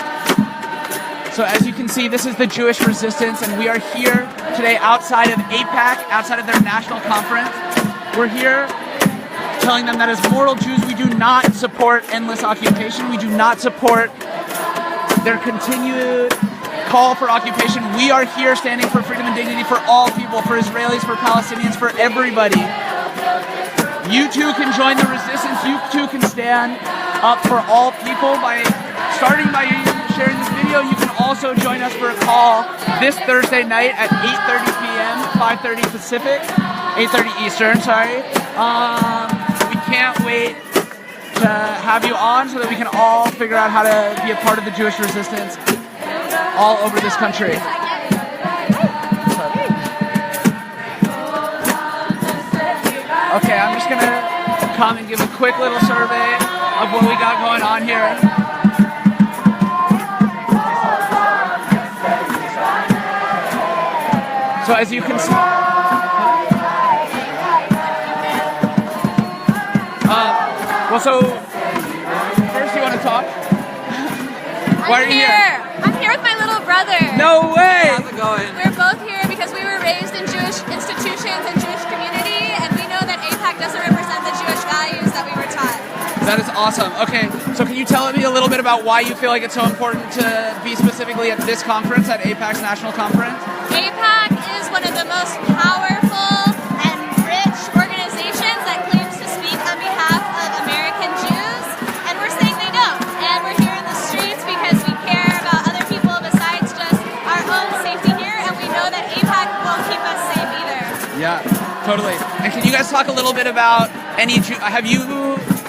Speaker 5: So as you can see, this is the Jewish Resistance, and we are here today outside of AIPAC, outside of their national conference. We're here telling them that as moral Jews, we do not support endless occupation. We do not support their continued call for occupation. We are here standing for freedom and dignity for all people, for Israelis, for Palestinians, for everybody. You too can join the resistance. You too can stand up for all people by starting by sharing this video. You can also join us for a call this Thursday night at 8:30 p.m., 5:30 Pacific, 8:30 Eastern, sorry. We can't wait to have you on so that we can all figure out how to be a part of the Jewish resistance all over this country. Okay, I'm just gonna come and give a quick little survey of what we got going on here. So as you can see, so first you want to talk? Why are you here?
Speaker 17: I'm here with my little brother.
Speaker 5: No way!
Speaker 12: How's it going?
Speaker 17: We're both here because we were raised in Jewish institutions and Jewish community, and we know that AIPAC doesn't represent the Jewish values that we were taught.
Speaker 5: That is awesome. Okay, so can you tell me a little bit about why you feel like it's so important to be specifically at this conference, at AIPAC's national conference?
Speaker 17: AIPAC is one of the most powerful and rich organizations that claims to speak on behalf of American Jews, and we're saying they don't. And we're here in the streets because we care about other people besides just our own safety here, and we know that AIPAC won't keep us safe either.
Speaker 5: Yeah, totally. And can you guys talk a little bit about any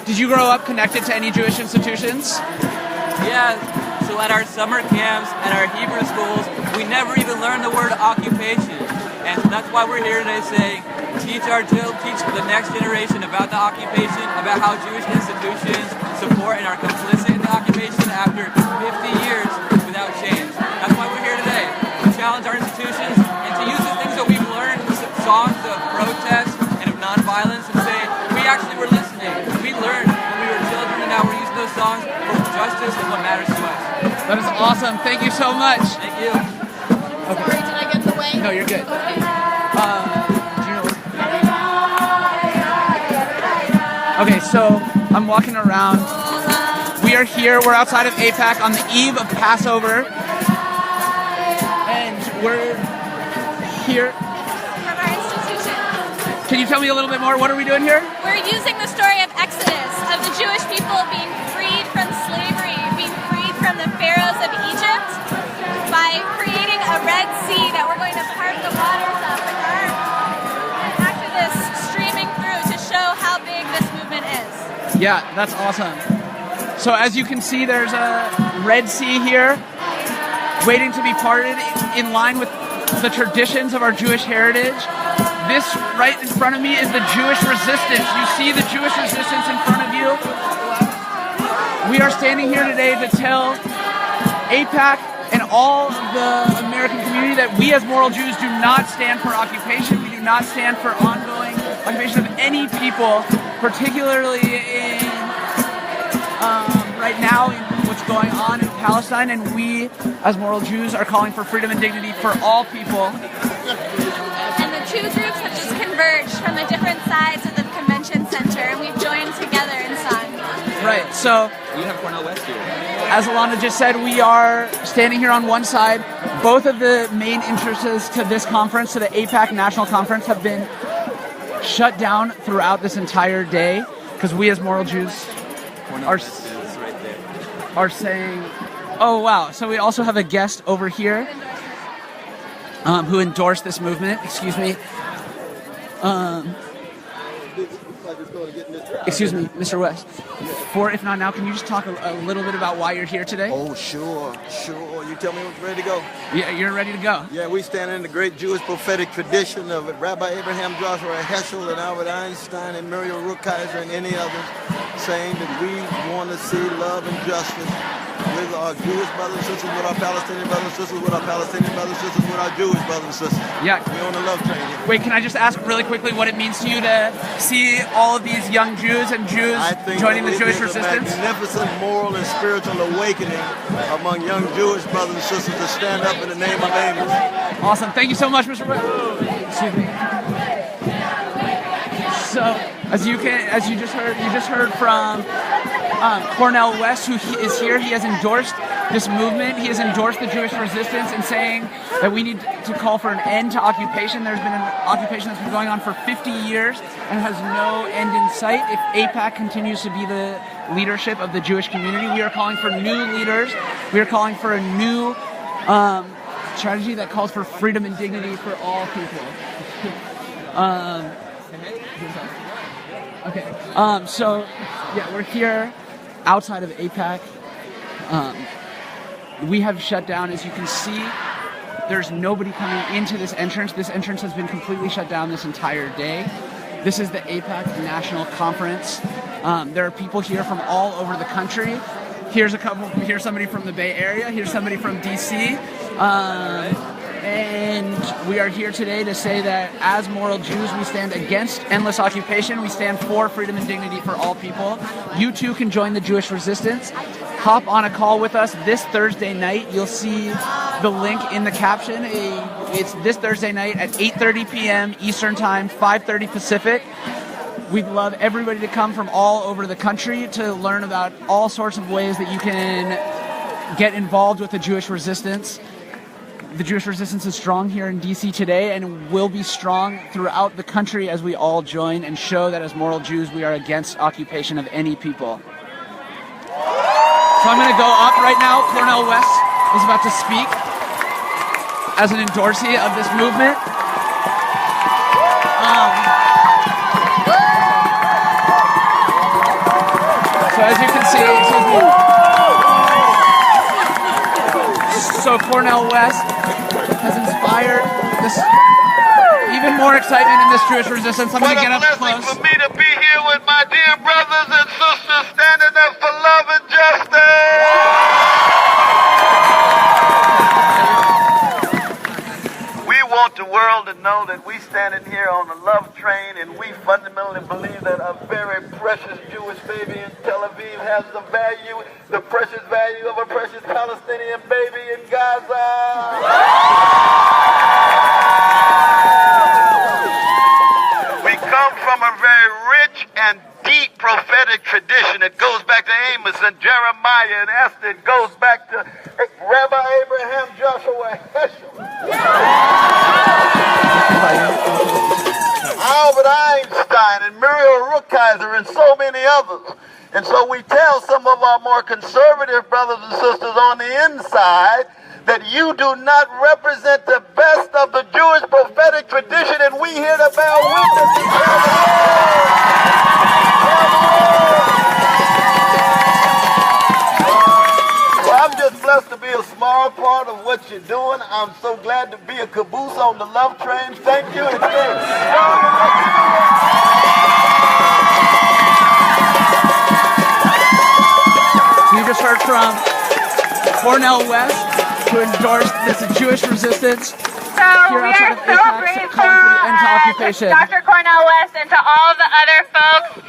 Speaker 5: did you grow up connected to any Jewish institutions?
Speaker 18: Yeah, so at our summer camps, at our Hebrew schools, we never even learned the word occupation. And so that's why we're here today saying, teach the next generation about the occupation, about how Jewish institutions support and are complicit in the occupation after 50 years without change. That's why we're here today, to challenge our institutions and to use the things that we've learned, songs of protest and of nonviolence, and say, we actually were listening. We learned when we were children, and now we're using those songs for justice and what matters to us.
Speaker 5: That is awesome. Thank you so much.
Speaker 18: Thank you.
Speaker 5: Okay.
Speaker 17: Sorry, did I get in the way?
Speaker 5: No, you're good.
Speaker 17: Okay.
Speaker 5: Okay, so I'm walking around. We are here. We're outside of AIPAC on the eve of Passover, and we're here.
Speaker 17: From our institution.
Speaker 5: Can you tell me a little bit more? What are we doing here?
Speaker 17: We're using the story of Exodus, of the Jewish people being freed from slavery, being freed from the pharaohs of Egypt, by creating a Red Sea that we're going to part the waters of with our activists streaming through to show how big this movement is.
Speaker 5: Yeah, that's awesome. So as you can see, there's a Red Sea here waiting to be parted in line with the traditions of our Jewish heritage. This right in front of me is the Jewish resistance. You see the Jewish resistance in front of you. We are standing here today to tell AIPAC and all of the American community that we as moral Jews do not stand for occupation. We do not stand for ongoing occupation of any people, particularly in right now in what's going on in Palestine. And we as moral Jews are calling for freedom and dignity for all people.
Speaker 17: And two groups have just converged from the different sides of the convention center, and we've joined together in song.
Speaker 5: Right, so
Speaker 19: you have Cornel West here.
Speaker 5: As Alana just said, we are standing here on one side. Both of the main entrances to this conference, to the AIPAC National Conference, have been shut down throughout this entire day because we as moral Jews are saying, oh wow. So we also have a guest over here who endorsed this movement. Excuse me. Excuse me, Mr. West. For If Not Now, can you just talk a little bit about why you're here today?
Speaker 20: Oh, sure. You tell me when you're ready to go.
Speaker 5: Yeah, you're ready to go.
Speaker 20: Yeah, we stand in the great Jewish prophetic tradition of Rabbi Abraham Joshua Heschel and Albert Einstein and Muriel Rukeyser and any others, saying that we want to see love and justice with our Jewish brothers and sisters, with our Palestinian brothers and sisters, with our Palestinian brothers and sisters, with our Jewish brothers and sisters.
Speaker 5: Yeah.
Speaker 20: We're on the love train here.
Speaker 5: Wait, can I just ask really quickly what it means to you to see all of these young Jews and Jews joining the Jewish resistance?
Speaker 20: A magnificent moral and spiritual awakening among young Jewish brothers and sisters to stand up in the name of Amos.
Speaker 5: Awesome. Thank you so much, Mr. Excuse me. So, as you just heard from Cornel West, who is here. He has endorsed this movement. He has endorsed the Jewish resistance and saying that we need to call for an end to occupation. There's been an occupation that's been going on for 50 years and has no end in sight. If AIPAC continues to be the leadership of the Jewish community, we are calling for new leaders. We are calling for a new strategy that calls for freedom and dignity for all people. Okay. So, yeah, we're here outside of AIPAC. We have shut down, as you can see. There's nobody coming into this entrance. This entrance has been completely shut down this entire day. This is the AIPAC National Conference. There are people here from all over the country. Here's somebody from the Bay Area. Here's somebody from DC. And we are here today to say that as moral Jews, we stand against endless occupation. We stand for freedom and dignity for all people. You too can join the Jewish resistance. Hop on a call with us this Thursday night. You'll see the link in the caption. It's this Thursday night at 8:30 p.m. Eastern Time, 5:30 Pacific. We'd love everybody to come from all over the country to learn about all sorts of ways that you can get involved with the Jewish resistance. The Jewish resistance is strong here in DC today and will be strong throughout the country as we all join and show that as moral Jews we are against occupation of any people. So I'm going to go up right now. Cornel West is about to speak as an endorsee of this movement. So as you can see, so Cornel West has inspired this even more excitement in this Jewish resistance. I'm going to get up close.
Speaker 4: For me to be here with my dear brothers and sisters standing up for love and justice. We want the world to know that we standing here on the love train, and we fundamentally believe that a very precious Jewish baby in Tel Aviv has the value, the precious value of a precious Palestinian baby in Gaza. We come from a very rich and deep prophetic tradition. It goes back to Amos and Jeremiah and Esther. It goes back to Rabbi Abraham Joshua Heschel. Albert Einstein and Muriel Rukeyser and so many others. And so we tell some of our more conservative brothers and sisters on the inside that you do not represent the best of the Jewish prophetic tradition, and we here to bear witness. Well, I'm just blessed to be a small part of what you're doing. I'm so glad to be a caboose on the love train. Thank you.
Speaker 5: So you just heard from Cornel West, who endorsed this Jewish resistance.
Speaker 2: So we are so grateful to Dr. Cornel West and to all of the other folks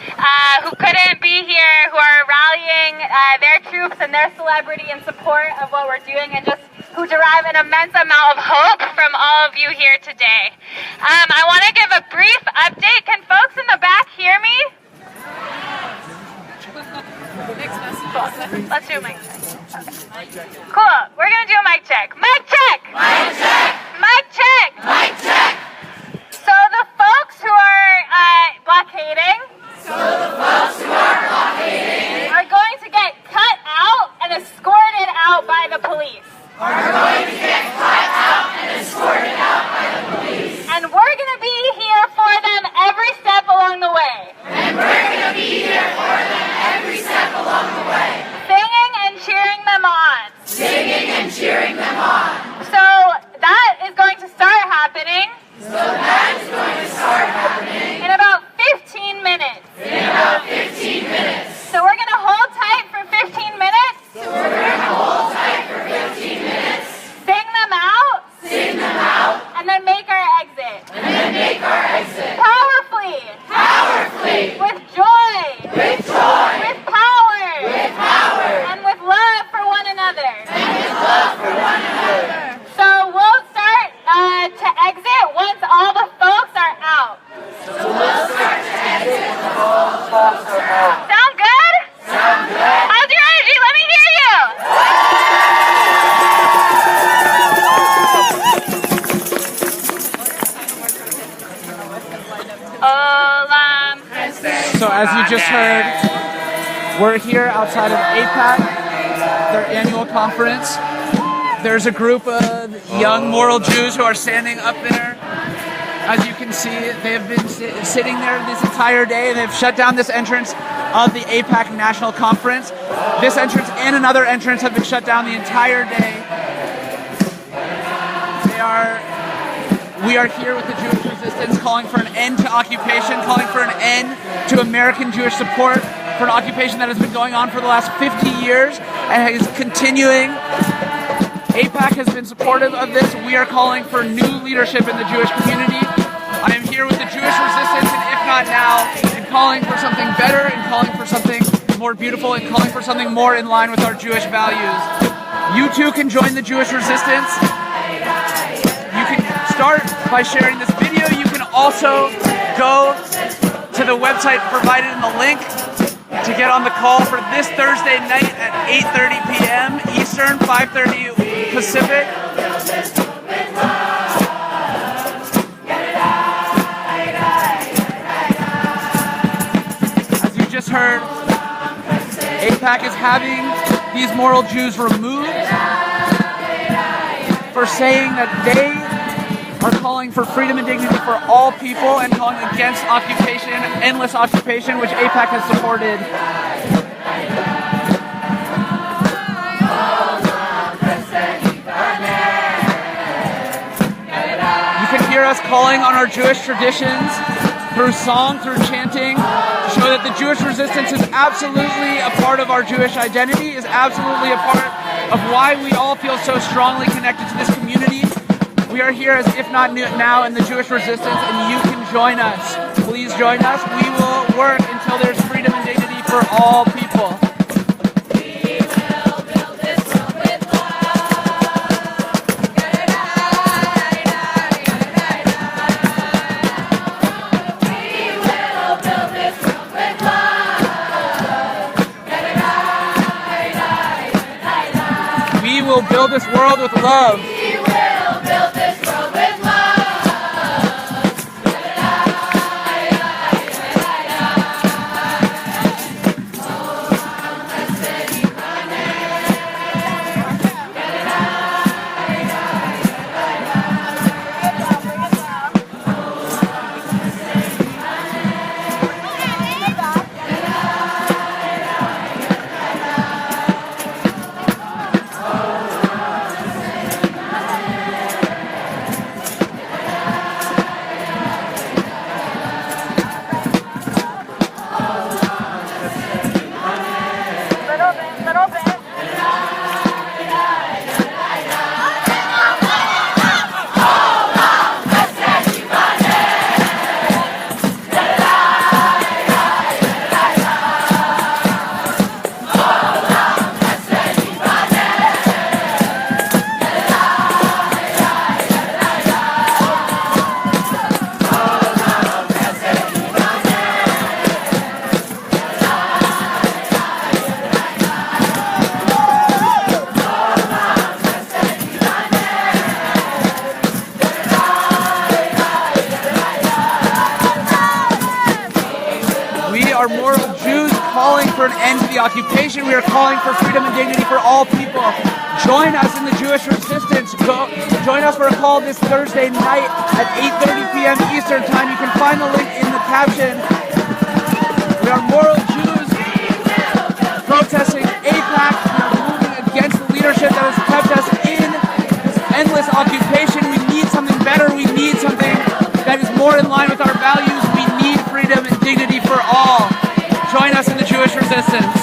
Speaker 2: who couldn't be here, who are rallying their troops and their celebrity in support of what we're doing, and just
Speaker 19: who derive an immense amount of hope from all of you here today. I want to give a brief update. Can folks in the back hear me? Cool. Let's do a mic check. Cool. We're going to do a mic check. Mic check! Mic check! Mic check! Mic check! So the folks who are blockading are going to get cut out and escorted out by the police. And we're going to be here for them every step along the way. Singing and cheering them on. So that is going to start happening. In about 15 minutes. So we're going to hold tight for 15 minutes. Sing them out. And then make our exit. Powerfully. With joy. With power. And with love for one another. So we'll start to exit once all the folks are out. Sound good? How's your energy? Let me hear you.
Speaker 5: So as you just heard, we're here outside of AIPAC, their annual conference. There's a group of young moral Jews who are standing up there. As you can see, they have been sitting there this entire day. They've shut down this entrance of the AIPAC National Conference. This entrance and another entrance have been shut down the entire day. We are here with the Jewish resistance, calling for an end to occupation, calling for an end to American Jewish support for an occupation that has been going on for the last 50 years and is continuing. AIPAC has been supportive of this. We are calling for new leadership in the Jewish community. I am here with the Jewish resistance and IfNotNow, and calling for something better, and calling for something more beautiful, and calling for something more in line with our Jewish values. You too can join the Jewish resistance. You can start by sharing this video. You can also go to the website provided in the link to get on the call for this Thursday night at 8:30 p.m. Eastern, 5:30 Pacific. As you just heard, AIPAC is having these moral Jews removed for saying that they are calling for freedom and dignity for all people and calling against occupation, endless occupation, which AIPAC has supported. You can hear us calling on our Jewish traditions through song, through chanting, to show that the Jewish resistance is absolutely a part of our Jewish identity, is absolutely a part of why we all feel so strongly connected to this community. We are here as IfNotNow in the Jewish resistance, and you can join us. Please join us. We will work until there's freedom and dignity for all people. We will build this world with love. are moral Jews calling for an end to the occupation. We are calling for freedom and dignity for all people. Join us in the Jewish resistance. Join us for a call this Thursday night at 8:30 p.m. Eastern Time. You can find the link in the caption. We are moral Jews protesting AIPAC. We are moving against the leadership that has kept us in this endless occupation. We need something better. We need something that is more in line with our values. We need freedom and dignity for all. Join us in the Jewish resistance.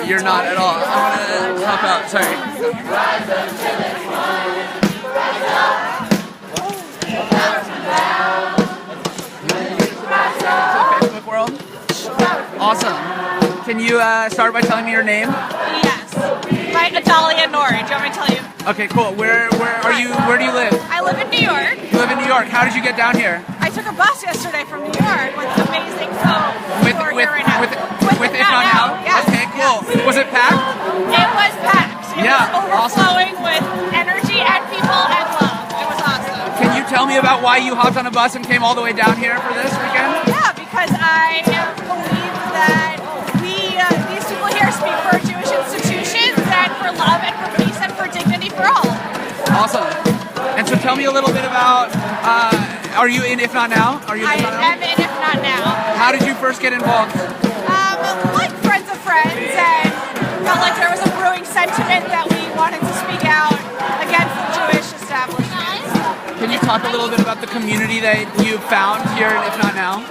Speaker 5: You're not at all. I'm gonna hop out. Sorry. Facebook world. Awesome. Can you start by telling me your name?
Speaker 13: Yes. My Adalia Nori. Do you want me to tell you?
Speaker 5: Okay, cool. Where are you? Where do you live?
Speaker 13: I live in New York.
Speaker 5: You live in New York. How did you get down here?
Speaker 13: I took a bus yesterday from New York with amazing folks who are here right now.
Speaker 5: With IfNotNow?
Speaker 13: Yes.
Speaker 5: Okay, cool.
Speaker 13: Yes.
Speaker 5: Was it packed?
Speaker 13: It was packed. It
Speaker 5: Yeah,
Speaker 13: was overflowing with energy and people and love. It was awesome.
Speaker 5: Can you tell me about why you hopped on a bus and came all the way down here for this weekend?
Speaker 13: Yeah, because I believe that these people here speak for Jewish institutions and for love and for peace and for dignity for all.
Speaker 5: Awesome. And so tell me a little bit about, are you in IfNotNow? Are you in IfNotNow?
Speaker 13: I am in IfNotNow.
Speaker 5: How did you first get involved?
Speaker 13: Like friends of friends, and felt like there was a brewing sentiment that we wanted to speak out against the Jewish establishment.
Speaker 5: Can you talk a little bit about the community that you found here in IfNotNow?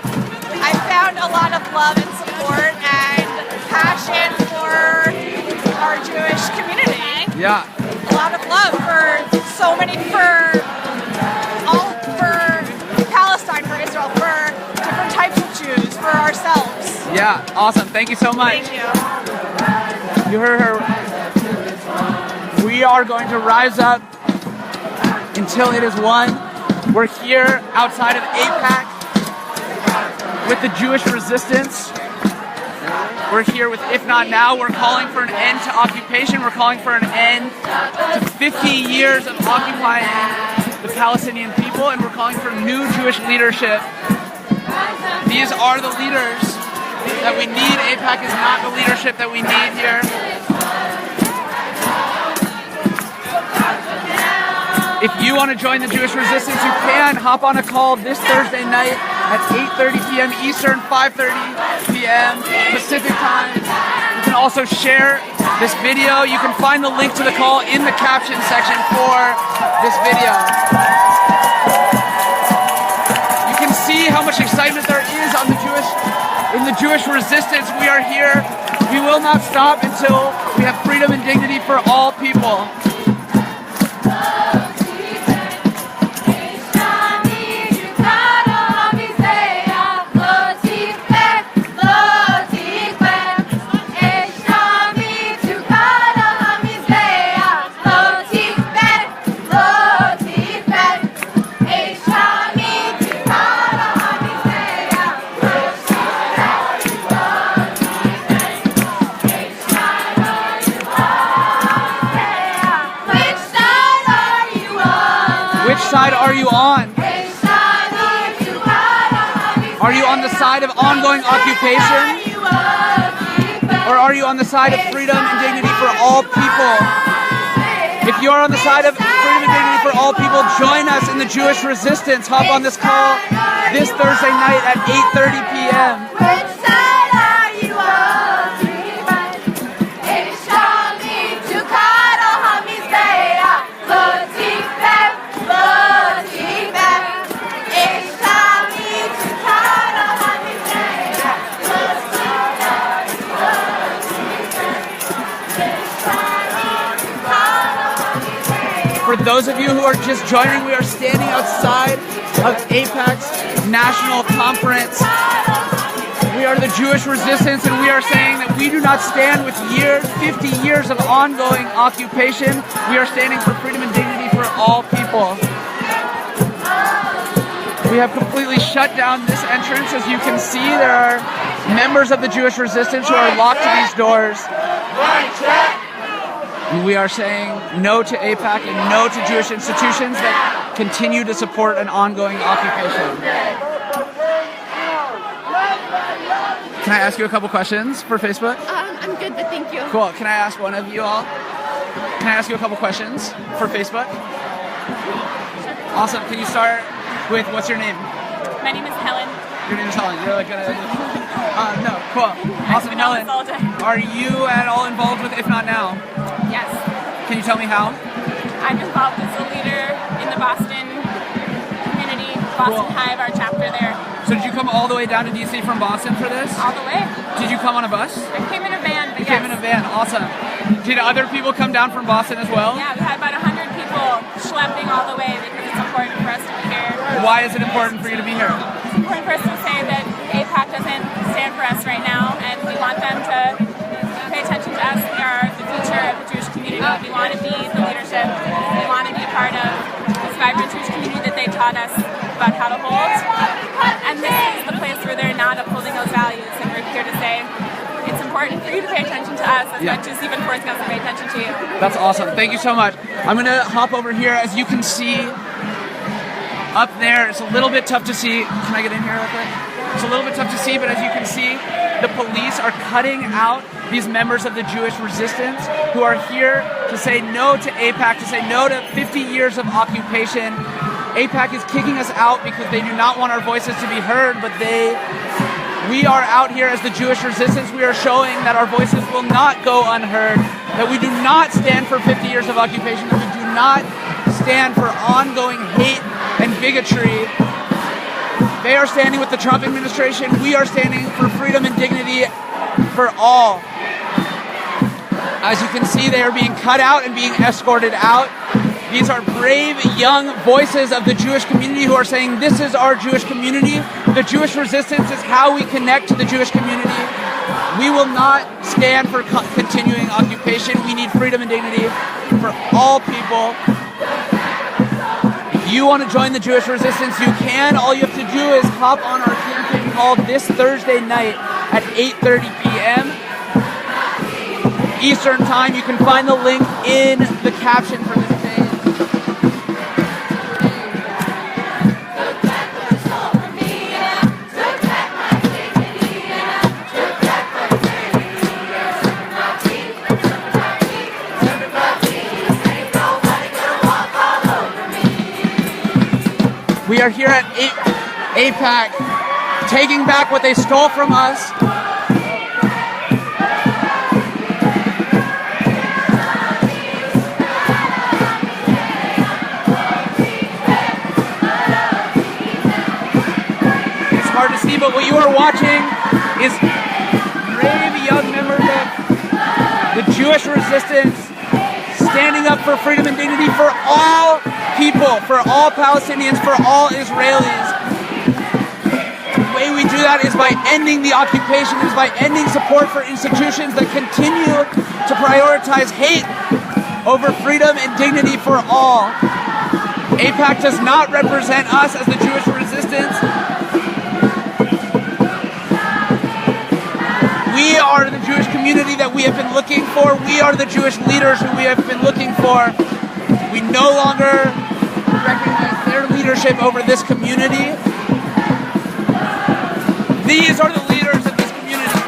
Speaker 13: I found a lot of love and support and passion for our Jewish community.
Speaker 5: Yeah.
Speaker 13: A lot of love for Palestine, for Israel, for different types of Jews, for ourselves.
Speaker 5: Yeah, awesome. Thank you so much.
Speaker 13: Thank you.
Speaker 5: You heard her. We are going to rise up until it is won. We're here outside of AIPAC with the Jewish resistance. We're here with IfNotNow. We're calling for an end to occupation. We're calling for an end to 50 years of occupying the Palestinian people, and we're calling for new Jewish leadership. These are the leaders that we need. AIPAC is not the leadership that we need here. If you want to join the Jewish resistance, you can hop on a call this Thursday night at 8:30 p.m. Eastern, 5:30 p.m. Pacific time. You can also share this video. You can find the link to the call in the caption section for this video. You can see how much excitement there is in the Jewish resistance. We are here. We will not stop until we have freedom and dignity for all people. Which side are you on? Are you on the side of ongoing occupation? Or are you on the side of freedom and dignity for all people? If you're on the side of freedom and dignity for all people, join us in the Jewish resistance. Hop on this call this Thursday night at 8:30 p.m. For those of you who are just joining, we are standing outside of AIPAC's national conference. We are the Jewish resistance, and we are saying that we do not stand with 50 years of ongoing occupation. We are standing for freedom and dignity for all people. We have completely shut down this entrance. As you can see, there are members of the Jewish resistance who are locked to these doors. We are saying no to AIPAC and no to Jewish institutions that continue to support an ongoing occupation. Can I ask you a couple questions for Facebook?
Speaker 21: I'm good, but thank you.
Speaker 5: Cool. Can I ask one of you all? Can I ask you a couple questions for Facebook? Awesome. Can you start with what's your name?
Speaker 21: My name is Helen.
Speaker 5: Your name is Helen. You're like gonna. No. Cool. Awesome, Helen. Are you at all involved with IfNotNow?
Speaker 21: Yes.
Speaker 5: Can you tell me how?
Speaker 21: I'm involved as a leader in the Boston community, Boston Hive, our chapter there.
Speaker 5: So did you come all the way down to DC from Boston for this?
Speaker 21: All the way.
Speaker 5: Did you come on a bus?
Speaker 21: I came in a van, but
Speaker 5: You came in a van. Awesome. Did other people come down from Boston as well?
Speaker 21: Yeah, we had about 100 people schlepping all the way because it's important for us to be here.
Speaker 5: Why is it important for you to be here?
Speaker 21: It's important for us to say that AIPAC doesn't stand for us right now, and we want them to pay attention to us. We are the future of the Jewish community. We want to be the leadership. We want to be a part of this vibrant Jewish community that they taught us about how to hold. And this is the place where they're not upholding those values, and we're here to say it's important for you to pay attention to us as much as even forcing us to pay attention to you.
Speaker 5: That's awesome. Thank you so much. I'm going to hop over here. As you can see up there, it's a little bit tough to see. Can I get in here real quick? It's a little bit tough to see, but as you can see, the police are cutting out these members of the Jewish resistance who are here to say no to AIPAC, to say no to 50 years of occupation. AIPAC is kicking us out because they do not want our voices to be heard, but we are out here as the Jewish resistance. We are showing that our voices will not go unheard, that we do not stand for 50 years of occupation, that we do not stand for ongoing hate and bigotry. They are standing with the Trump administration. We are standing for freedom and dignity for all. As you can see, they are being cut out and being escorted out. These are brave, young voices of the Jewish community who are saying, this is our Jewish community. The Jewish resistance is how we connect to the Jewish community. We will not stand for continuing occupation. We need freedom and dignity for all people. If you want to join the Jewish resistance, you can. All you have to do is hop on our campaign call this Thursday night at 8:30 p.m. Eastern Time. You can find the link in the caption for this page. We are here at AIPAC, taking back what they stole from us. It's hard to see, but what you are watching is brave young members of the Jewish resistance standing up for freedom and dignity for all people, for all Palestinians, for all Israelis. The way we do that is by ending the occupation, is by ending support for institutions that continue to prioritize hate over freedom and dignity for all. AIPAC does not represent us as the Jewish resistance. We are the Jewish community that we have been looking for. We are the Jewish leaders who we have been looking for. We no longer recognize their leadership over this community. These are the leaders of this community.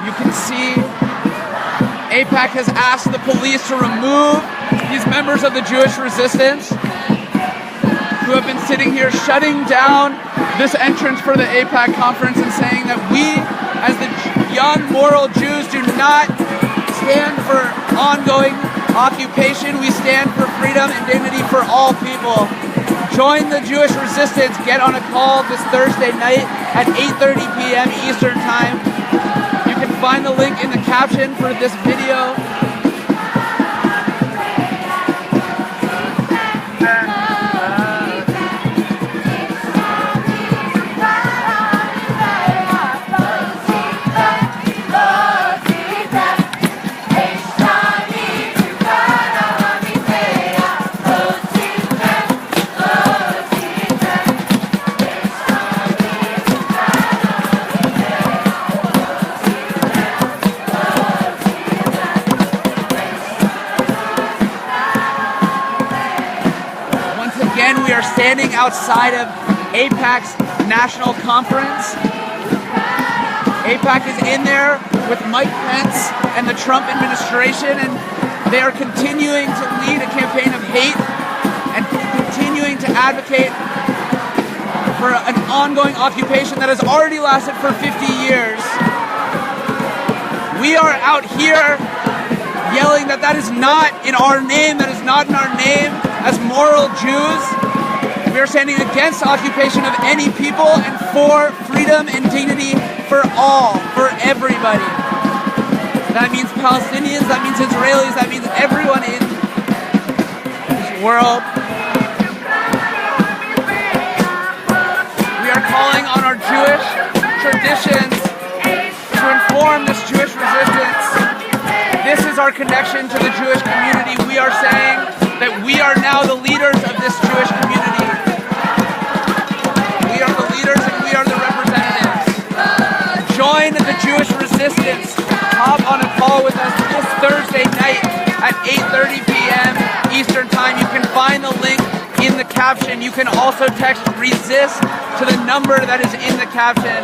Speaker 5: You can see AIPAC has asked the police to remove these members of the Jewish resistance who have been sitting here shutting down this entrance for the AIPAC conference and saying that we, as the young moral Jews, do not stand for ongoing occupation. We stand for freedom and dignity for all people. Join the Jewish resistance. Get on a call this Thursday night at 8:30 p.m. Eastern Time. You can find the link in the caption for this video. are standing outside of AIPAC's national conference. AIPAC is in there with Mike Pence and the Trump administration, and they are continuing to lead a campaign of hate and continuing to advocate for an ongoing occupation that has already lasted for 50 years. We are out here yelling that that is not in our name, that is not in our name as moral Jews. We are standing against occupation of any people and for freedom and dignity for all, for everybody. That means Palestinians, that means Israelis, that means everyone in this world. We are calling on our Jewish traditions to inform this Jewish resistance. This is our connection to the Jewish community. We are saying that we are now the leaders of this Jewish community. We are the leaders and we are the representatives. Join the Jewish resistance. Hop on a call with us this Thursday night at 8:30 p.m. Eastern Time. You can find the link in the caption. You can also text RESIST to the number that is in the caption.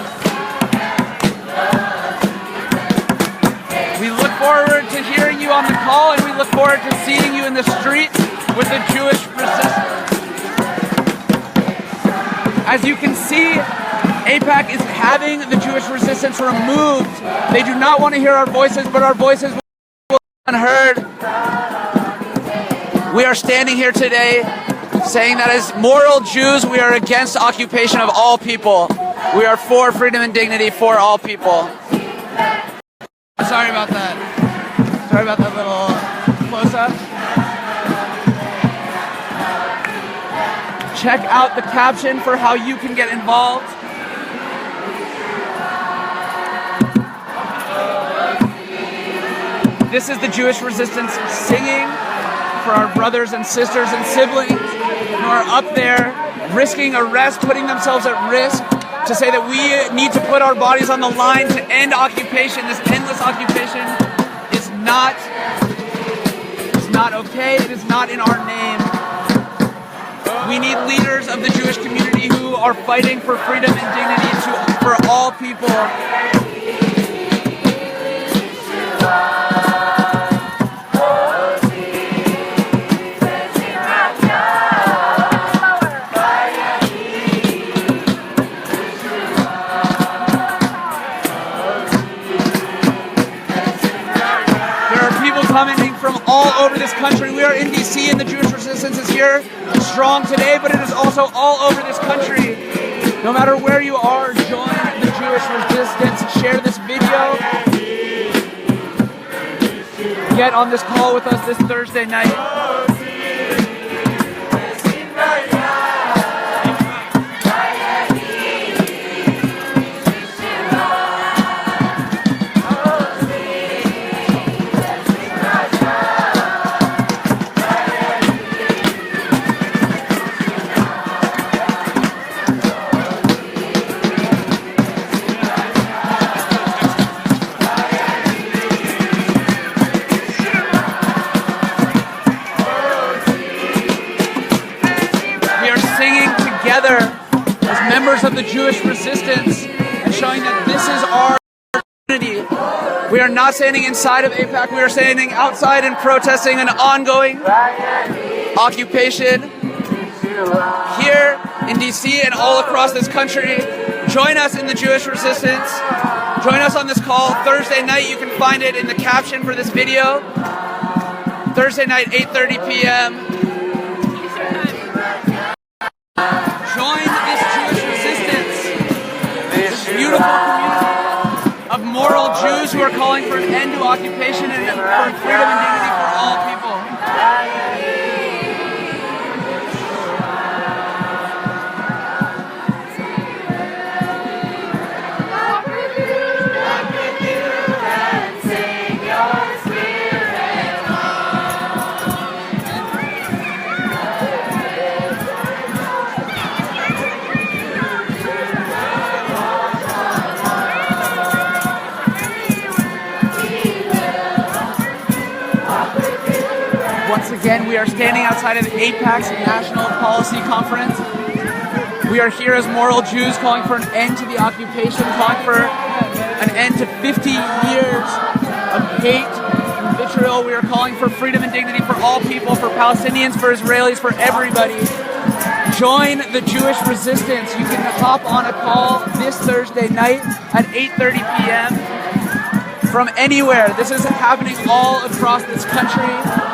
Speaker 5: We look forward to hearing you on the call, and we look forward to seeing you in the streets with the Jewish resistance. As you can see, AIPAC is having the Jewish resistance removed. They do not want to hear our voices, but our voices will be unheard. We are standing here today saying that as moral Jews, we are against occupation of all people. We are for freedom and dignity for all people. Sorry about that. Sorry about that little close-up. Check out the caption for how you can get involved. This is the Jewish resistance singing for our brothers and sisters and siblings who are up there risking arrest, putting themselves at risk, to say that we need to put our bodies on the line to end occupation. This endless occupation is not okay. It is not in our name. We need leaders of the Jewish community who are fighting for freedom and dignity for all people. Coming from all over this country. We are in DC and the Jewish resistance is here strong today, but it is also all over this country. No matter where you are, join the Jewish resistance. Share this video. Get on this call with us this Thursday night. As members of the Jewish resistance and showing that this is our community. We are not standing inside of AIPAC, we are standing outside and protesting an ongoing occupation here in DC and all across this country. Join us in the Jewish resistance. Join us on this call Thursday night. You can find it in the caption for this video. Thursday night, 8:30 p.m. Join this Jewish resistance, this beautiful community of moral Jews who are calling for an end to occupation and for freedom and dignity for all people. Once once again, we are standing outside of AIPAC's National Policy Conference. We are here as moral Jews calling for an end to the occupation, calling for an end to 50 years of hate and vitriol. We are calling for freedom and dignity for all people, for Palestinians, for Israelis, for everybody. Join the Jewish resistance. You can hop on a call this Thursday night at 8:30 p.m. from anywhere. This is happening all across this country.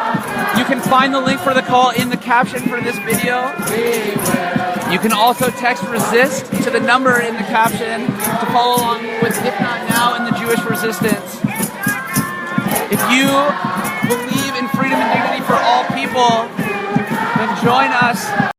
Speaker 5: You can find the link for the call in the caption for this video. You can also text RESIST to the number in the caption to follow along with IfNotNow and the Jewish resistance. If you believe in freedom and dignity for all people, then join us.